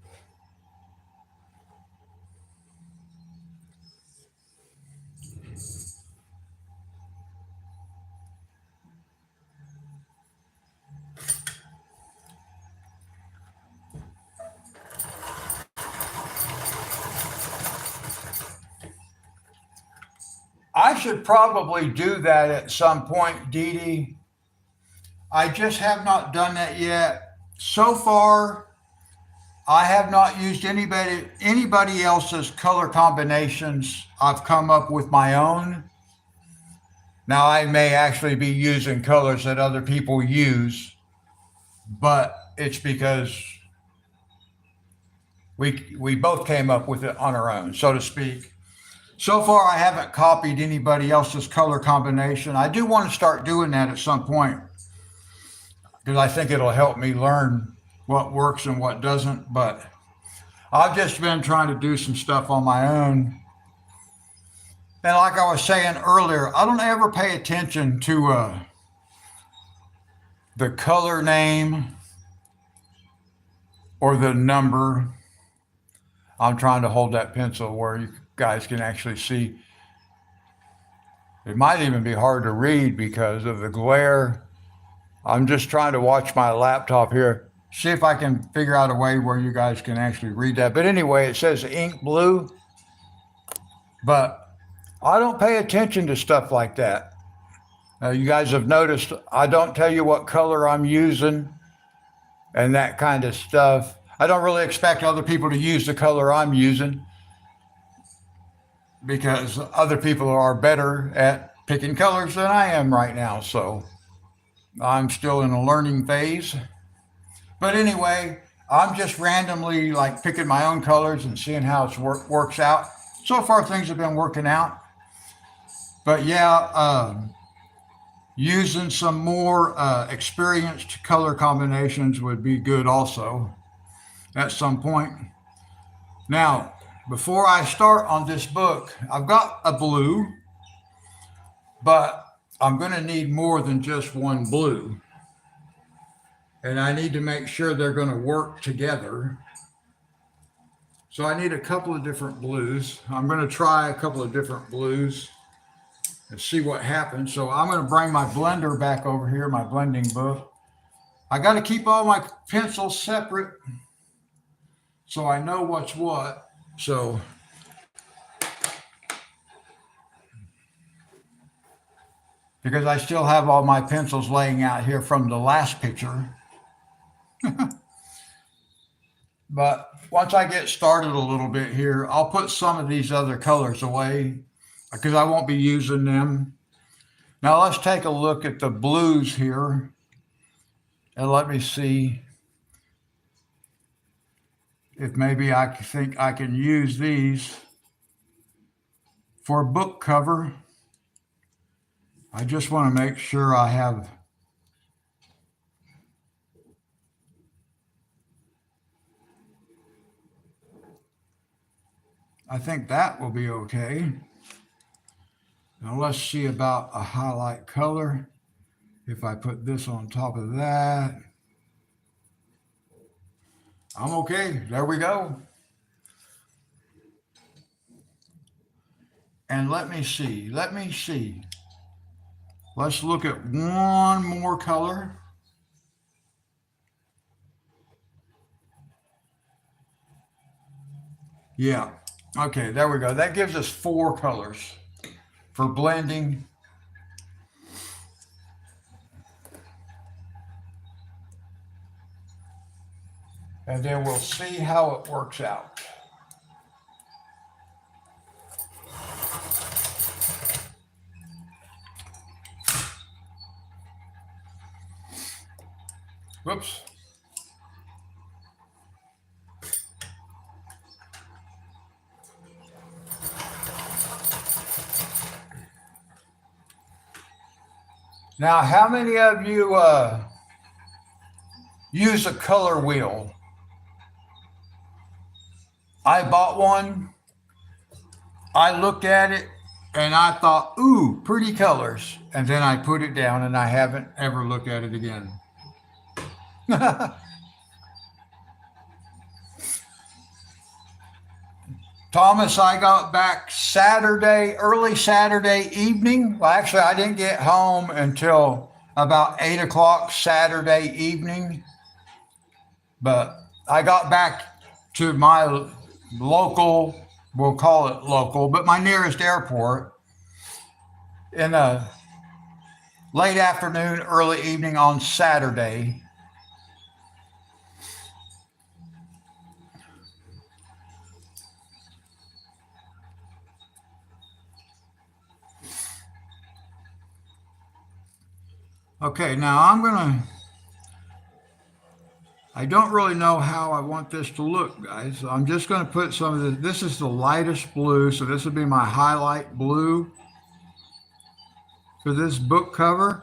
I should probably do that at some point, Dee Dee. I just have not done that yet. So far, I have not used anybody else's color combinations. I've come up with my own. Now I may actually be using colors that other people use, but it's because we both came up with it on our own, so to speak. So far, I haven't copied anybody else's color combination. I do want to start doing that at some point because I think it'll help me learn what works and what doesn't. But I've just been trying to do some stuff on my own. And like I was saying earlier, I don't ever pay attention to the color name or the number. I'm trying to hold that pencil where you guys can actually see. It might even be hard to read because of the glare. I'm just trying to watch my laptop here, see if I can figure out a way where you guys can actually read that. But anyway, it says ink blue, but I don't pay attention to stuff like that. You guys have noticed I don't tell you what color I'm using and that kind of stuff. I don't really expect other people to use the color I'm using because other people are better at picking colors than I am right now. So I'm still in a learning phase. But anyway, I'm just randomly like picking my own colors and seeing how it works out. So far, things have been working out. But yeah, using some more experienced color combinations would be good also at some point. Now, before I start on this book, I've got a blue, but I'm going to need more than just one blue. And I need to make sure they're going to work together. So I need a couple of different blues. I'm going to try a couple of different blues and see what happens. So I'm going to bring my blender back over here, my blending book. I got to keep all my pencils separate so I know what's what. So because I still have all my pencils laying out here from the last picture. But once I get started a little bit here, I'll put some of these other colors away because I won't be using them. Now let's take a look at the blues here. And let me see if maybe I think I can use these for a book cover. I just want to make sure I have I think that will be okay. Now let's see about a highlight color. If I put this on top of that, I'm okay. There we go. And let me see. Let's look at one more color. Yeah. Okay, there we go. That gives us 4 colors for blending. And then we'll see how it works out. Whoops. Now, how many of you use a color wheel? I bought one. I looked at it and I thought, ooh, pretty colors. And then I put it down and I haven't ever looked at it again. Thomas, I got back early Saturday evening. Well, actually, I didn't get home until about 8 o'clock Saturday evening. But I got back to my local, we'll call it local, but my nearest airport in the late afternoon, early evening on Saturday. Okay, now I don't really know how I want this to look, guys. I'm just going to put some of this is the lightest blue, so this would be my highlight blue for this book cover.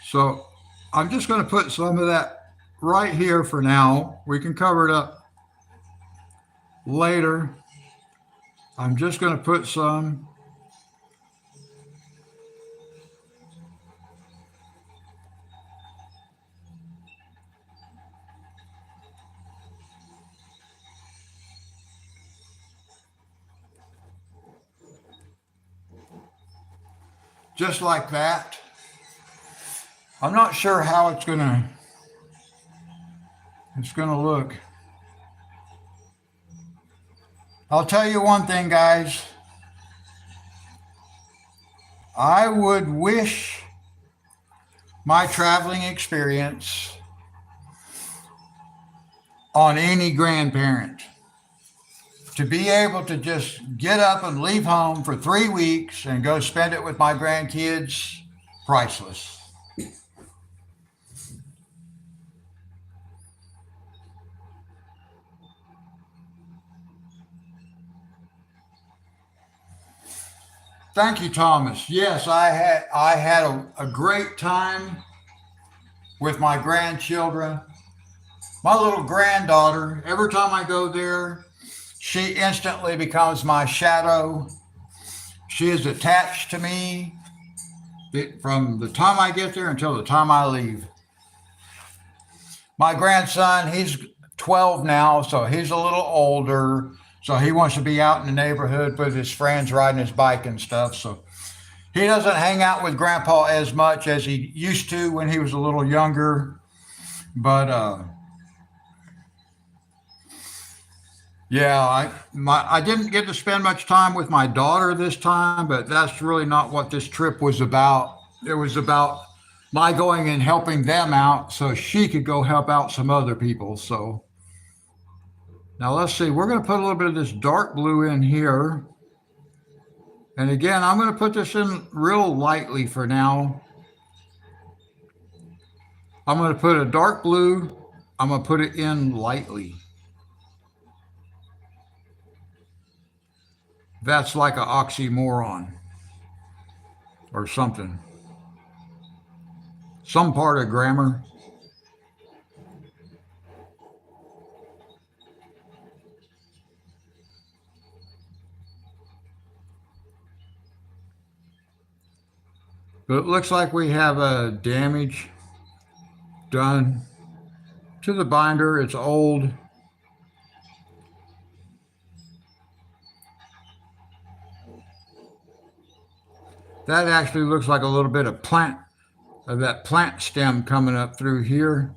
So I'm just going to put some of that right here for now. We can cover it up later. I'm just going to put some. Just like that. I'm not sure how it's gonna look. I'll tell you one thing, guys. I would wish my traveling experience on any grandparent to be able to just get up and leave home for 3 weeks and go spend it with my grandkids, priceless. Thank you, Thomas. Yes, I had a great time with my grandchildren. My little granddaughter, every time I go there, she instantly becomes my shadow. She is attached to me from the time I get there until the time I leave. My grandson, he's 12 now, so he's a little older. So he wants to be out in the neighborhood with his friends riding his bike and stuff. So he doesn't hang out with Grandpa as much as he used to when he was a little younger. But yeah, I didn't get to spend much time with my daughter this time, but that's really not what this trip was about. It was about my going and helping them out so she could go help out some other people. So now let's see, we're going to put a little bit of this dark blue in here. And again, I'm going to put this in real lightly for now. I'm going to put a dark blue. I'm going to put it in lightly. That's like an oxymoron or something. Some part of grammar. But it looks like we have a damage done to the binder. It's old. That actually looks like a little bit of that plant stem coming up through here.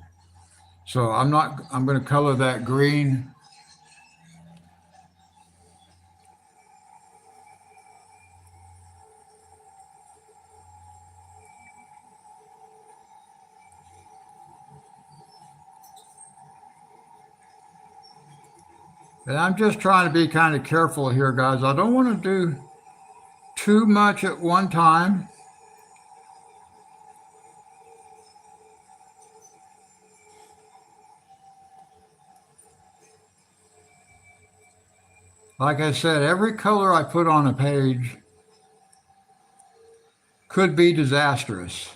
So I'm going to color that green. And I'm just trying to be kind of careful here, guys. I don't want to do too much at one time. Like I said, every color I put on a page could be disastrous.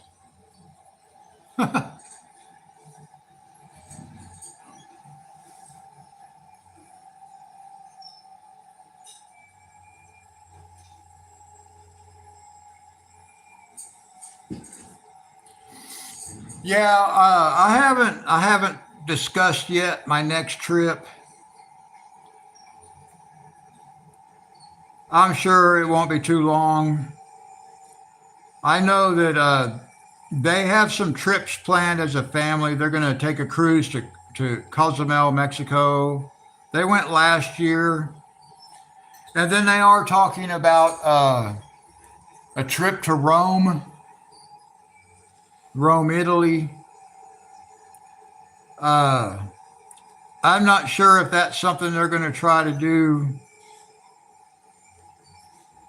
Yeah, I haven't discussed yet my next trip. I'm sure it won't be too long. I know that they have some trips planned as a family. They're going to take a cruise to Cozumel, Mexico. They went last year. And then they are talking about a trip to Rome, Italy. Uh, I'm not sure if that's something they're going to try to do.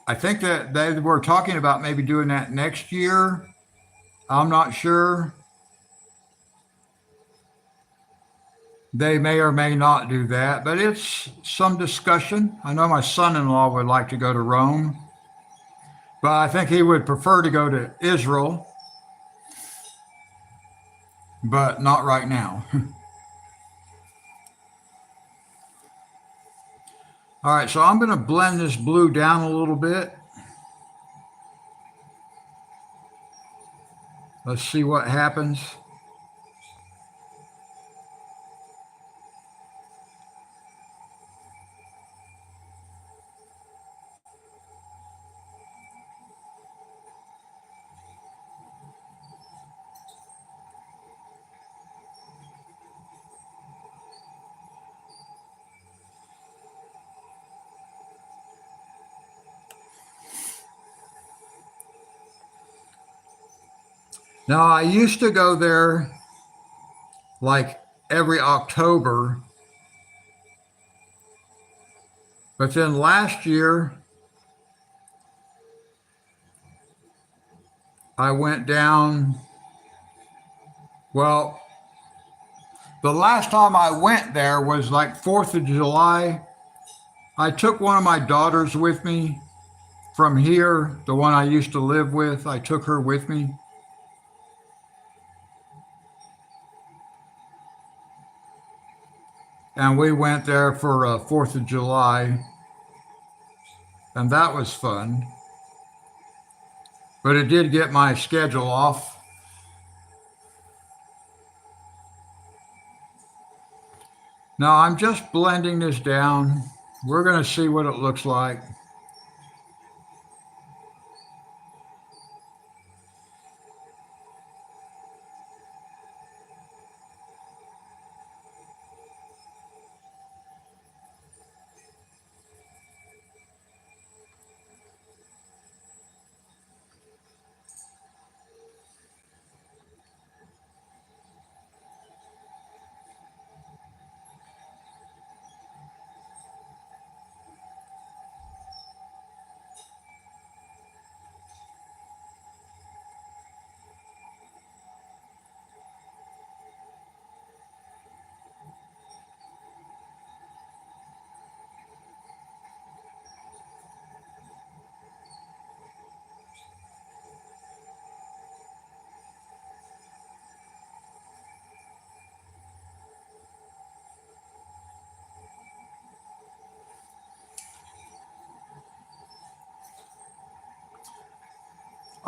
I think that they were talking about maybe doing that next year. I'm not sure. They may or may not do that, but it's some discussion. I know my son in law would like to go to Rome, but I think he would prefer to go to Israel, but not right now. All right, so I'm going to blend this blue down a little bit. Let's see what happens. Now, I used to go there like every October, but then last year I went down. Well, the last time I went there was like 4th of July. I took one of my daughters with me from here, the one I used to live with. I took her with me. And we went there for 4th of July. And that was fun. But it did get my schedule off. Now I'm just blending this down. We're going to see what it looks like.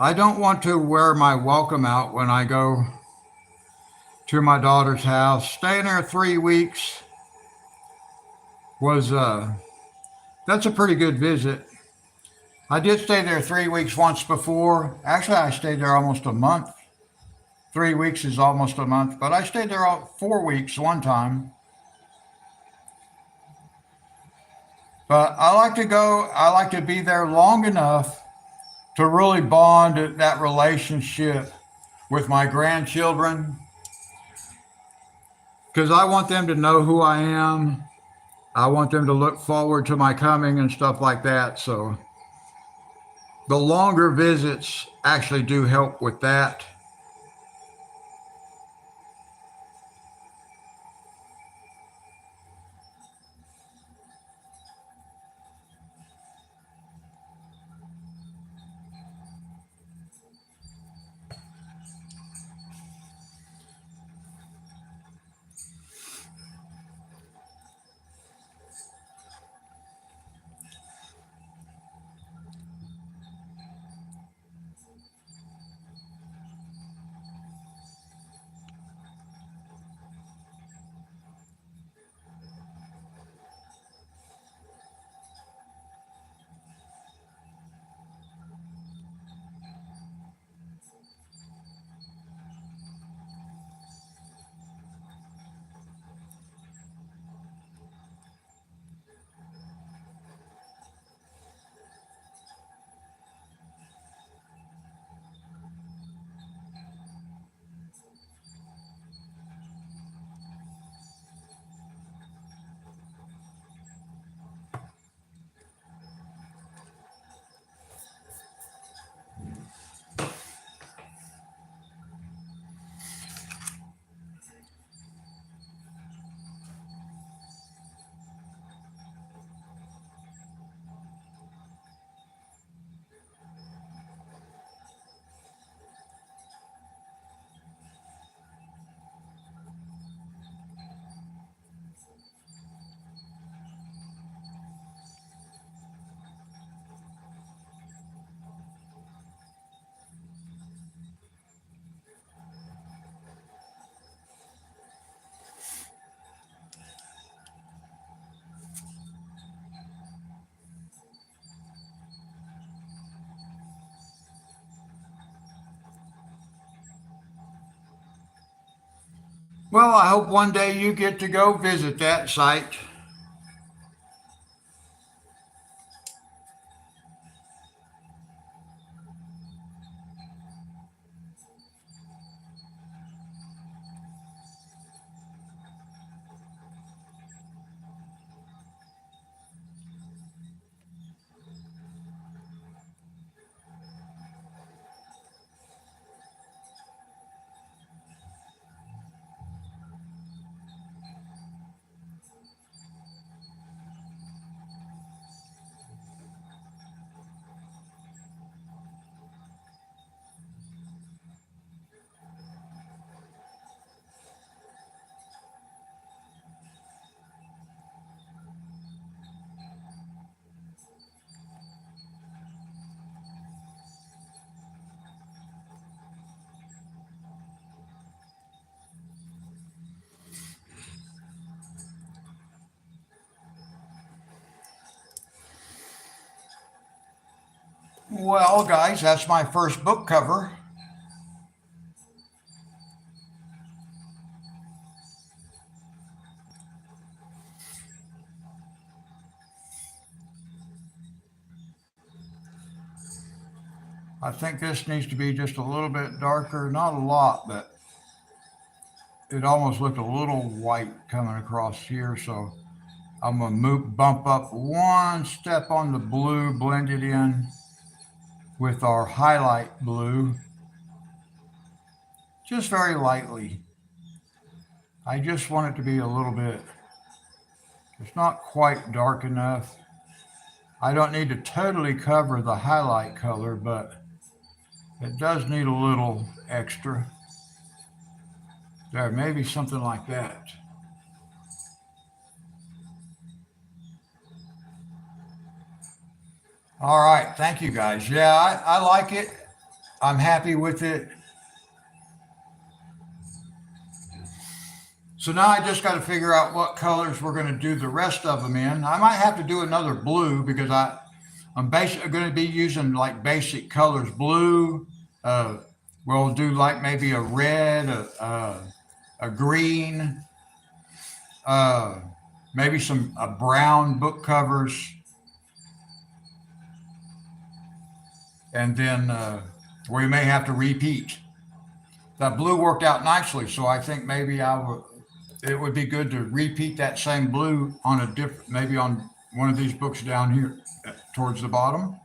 I don't want to wear my welcome out when I go to my daughter's house. Staying there 3 weeks was that's a pretty good visit. I did stay there 3 weeks once before. Actually, I stayed there almost a month. 3 weeks is almost a month, but I stayed there 4 weeks one time. But I like to go. I like to be there long enough to really bond that relationship with my grandchildren because I want them to know who I am. I want them to look forward to my coming and stuff like that. So the longer visits actually do help with that. Well, I hope one day you get to go visit that site. Well, guys, that's my first book cover. I think this needs to be just a little bit darker, not a lot, but it almost looked a little white coming across here. So I'm gonna bump up one step on the blue, blend it in with our highlight blue, just very lightly. I just want it to be a little bit, it's not quite dark enough. I don't need to totally cover the highlight color, but it does need a little extra. There, maybe something like that. All right, thank you guys. Yeah, I like it. I'm happy with it. So now I just got to figure out what colors we're going to do the rest of them in. I might have to do another blue because I'm basically going to be using like basic colors. Blue, uh, we'll do like maybe a red, a green, uh, maybe some brown book covers, and then we may have to repeat. That blue worked out nicely, so I think maybe it would be good to repeat that same blue on a different, maybe on one of these books down here towards the bottom.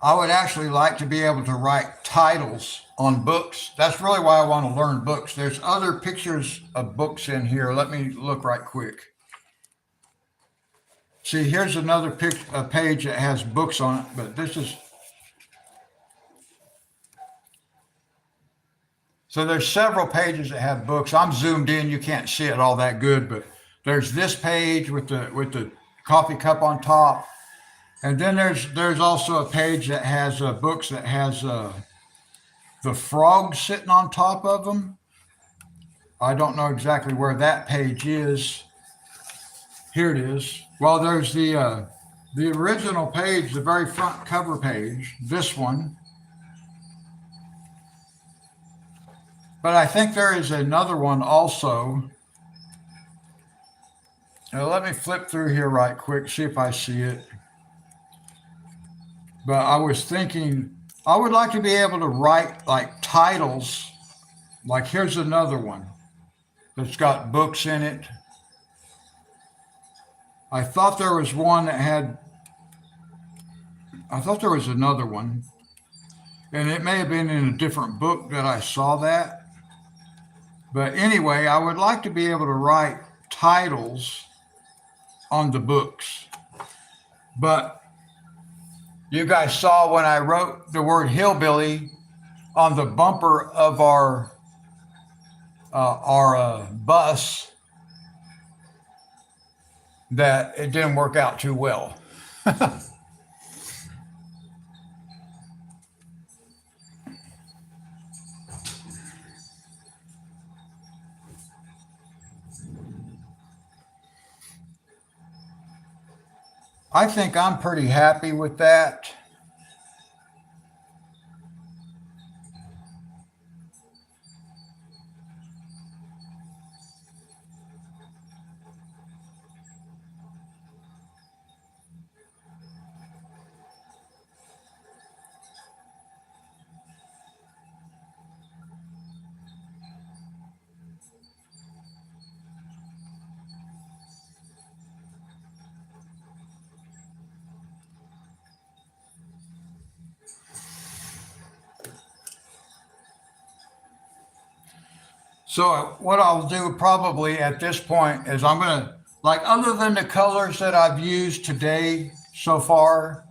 I would actually like to be able to write titles on books. That's really why I want to learn books. There's other pictures of books in here. Let me look right quick. See, here's another a page that has books on it, but this is, so there's several pages that have books. I'm zoomed in, you can't see it all that good, but there's this page with the coffee cup on top. And then there's also a page that has books that has the frog sitting on top of them. I don't know exactly where that page is. Here it is. Well, there's the original page, the very front cover page, this one. But I think there is another one also. Now, let me flip through here right quick, see if I see it. But I was thinking, I would like to be able to write like titles. Like here's another one that's got books in it. I thought there was one that had, I thought there was another one, and it may have been in a different book that I saw that. But anyway, I would like to be able to write titles on the books. But you guys saw when I wrote the word hillbilly on the bumper of our bus that it didn't work out too well. I think I'm pretty happy with that. So what I'll do probably at this point is I'm going to, like, other than the colors that I've used today so far,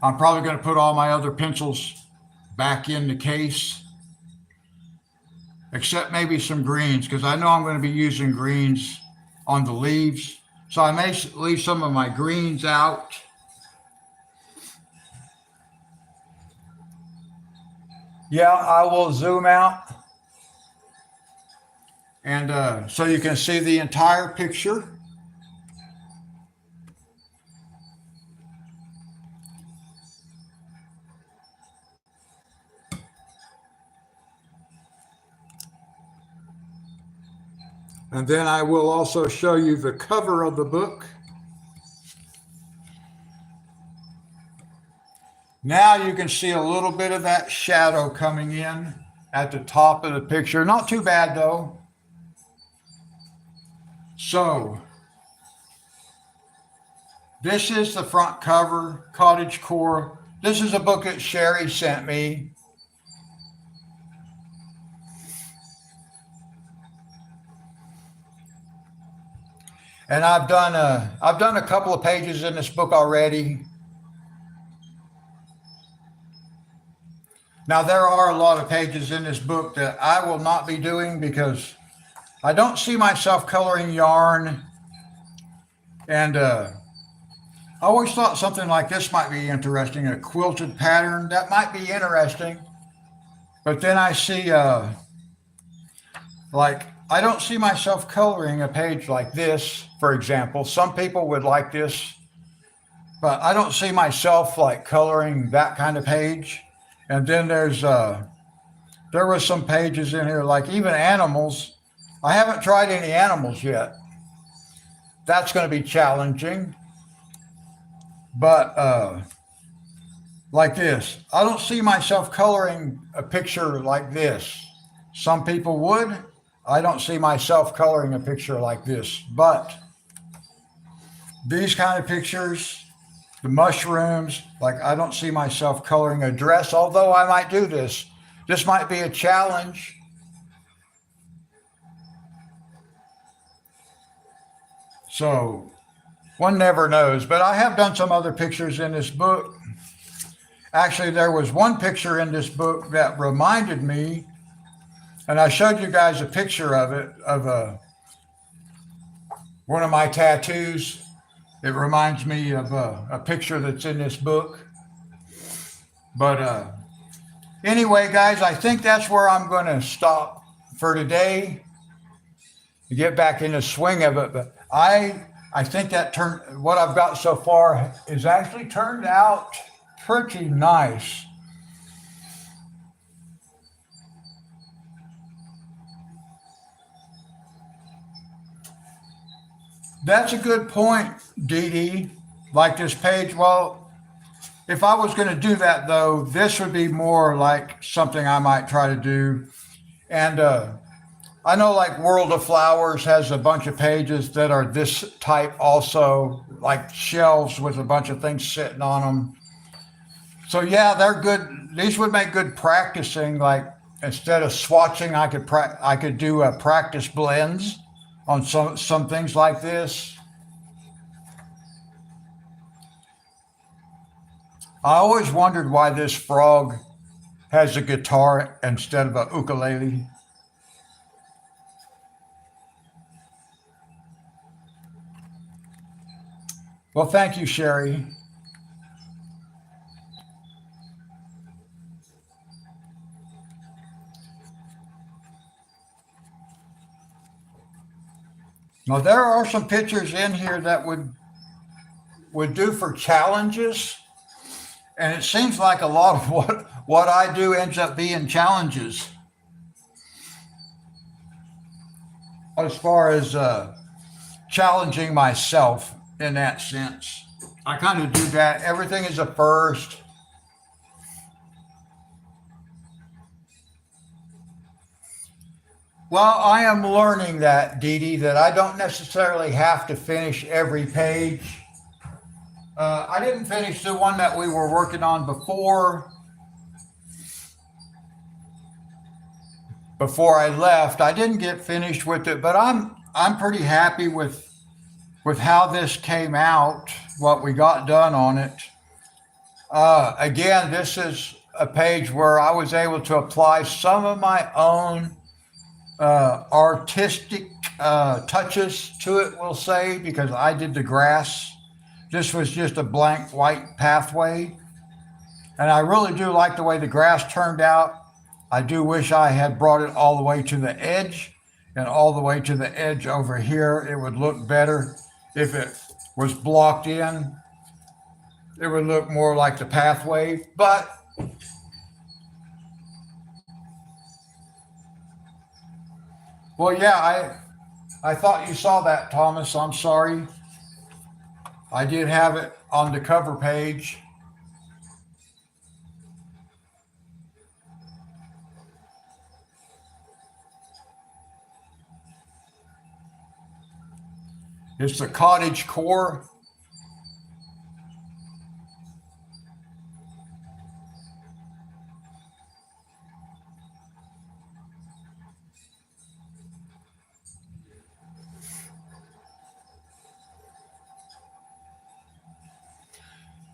I'm probably going to put all my other pencils back in the case, except maybe some greens, because I know I'm going to be using greens on the leaves. So I may leave some of my greens out. Yeah, I will zoom out. And so you can see the entire picture. And then I will also show you the cover of the book. Now you can see a little bit of that shadow coming in at the top of the picture. Not too bad though. So this is the front cover, CottageCore. This is a book that Sherry sent me. And I've done a couple of pages in this book already. Now there are a lot of pages in this book that I will not be doing because I don't see myself coloring yarn. And I always thought something like this might be interesting, a quilted pattern. That might be interesting. But then I see, I don't see myself coloring a page like this, for example. Some people would like this, but I don't see myself like coloring that kind of page. And then there were some pages in here, like even animals. I haven't tried any animals yet. That's going to be challenging. But like this, I don't see myself coloring a picture like this. Some people would. I don't see myself coloring a picture like this. But these kind of pictures, the mushrooms, like I don't see myself coloring a dress, although I might do this. This might be a challenge. So one never knows, but I have done some other pictures in this book. Actually, there was one picture in this book that reminded me, and I showed you guys a picture of it, of one of my tattoos. It reminds me of a picture that's in this book. But anyway, guys, I think that's where I'm going to stop for today to get back in the swing of it. But I think that what I've got so far is actually turned out pretty nice. That's a good point, Dee Dee. Like this page. Well, if I was going to do that, though, this would be more like something I might try to do. And I know like World of Flowers has a bunch of pages that are this type also, like shelves with a bunch of things sitting on them. So yeah, they're good. These would make good practicing. Like instead of swatching, I could do practice blends on some things like this. I always wondered why this frog has a guitar instead of a ukulele. Well, thank you, Sherry. Now, there are some pictures in here that would would do for challenges. And it seems like a lot of what I do ends up being challenges as far as challenging myself in that sense. I kind of do that. Everything is a first. Well, I am learning that, Dee Dee, that I don't necessarily have to finish every page. I didn't finish the one that we were working on before I left. I didn't get finished with it, but I'm pretty happy with how this came out, what we got done on it. Again, this is a page where I was able to apply some of my own artistic touches to it, we'll say, because I did the grass. This was just a blank white pathway. And I really do like the way the grass turned out. I do wish I had brought it all the way to the edge and all the way to the edge over here. It would look better if it was blocked in. It would look more like the pathway, but well, yeah, I thought you saw that, Thomas. I'm sorry. I did have it on the cover page. It's the CottageCore.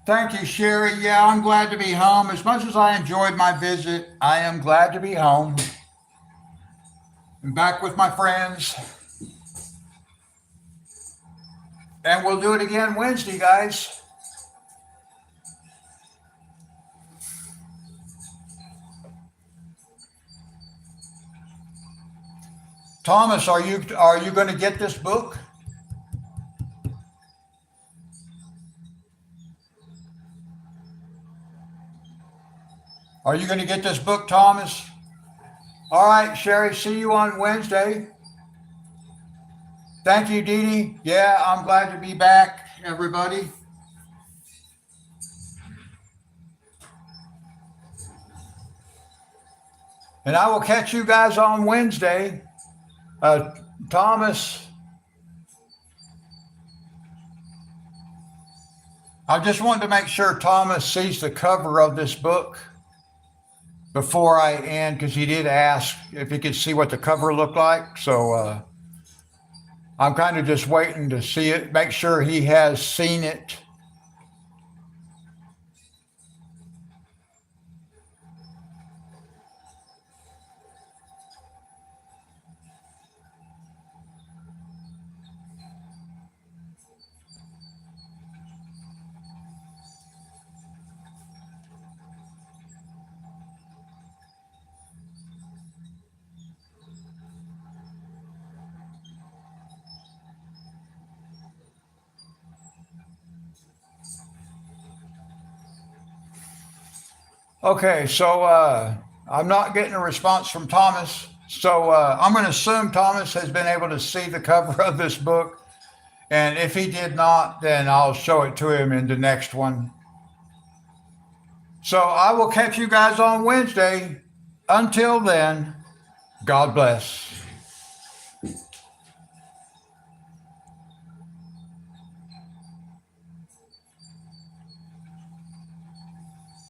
Thank you, Sherry. Yeah, I'm glad to be home. As much as I enjoyed my visit, I am glad to be home and back with my friends. And we'll do it again Wednesday, guys. Thomas, are you going to get this book? Are you going to get this book, Thomas? All right, Sherry, see you on Wednesday. Thank you, Dee Dee. Yeah, I'm glad to be back, everybody. And I will catch you guys on Wednesday. Thomas, I just wanted to make sure Thomas sees the cover of this book before I end, because he did ask if he could see what the cover looked like. So I'm kind of just waiting to see it, make sure he has seen it. Okay, so I'm not getting a response from Thomas. So I'm going to assume Thomas has been able to see the cover of this book. And if he did not, then I'll show it to him in the next one. So I will catch you guys on Wednesday. Until then, God bless.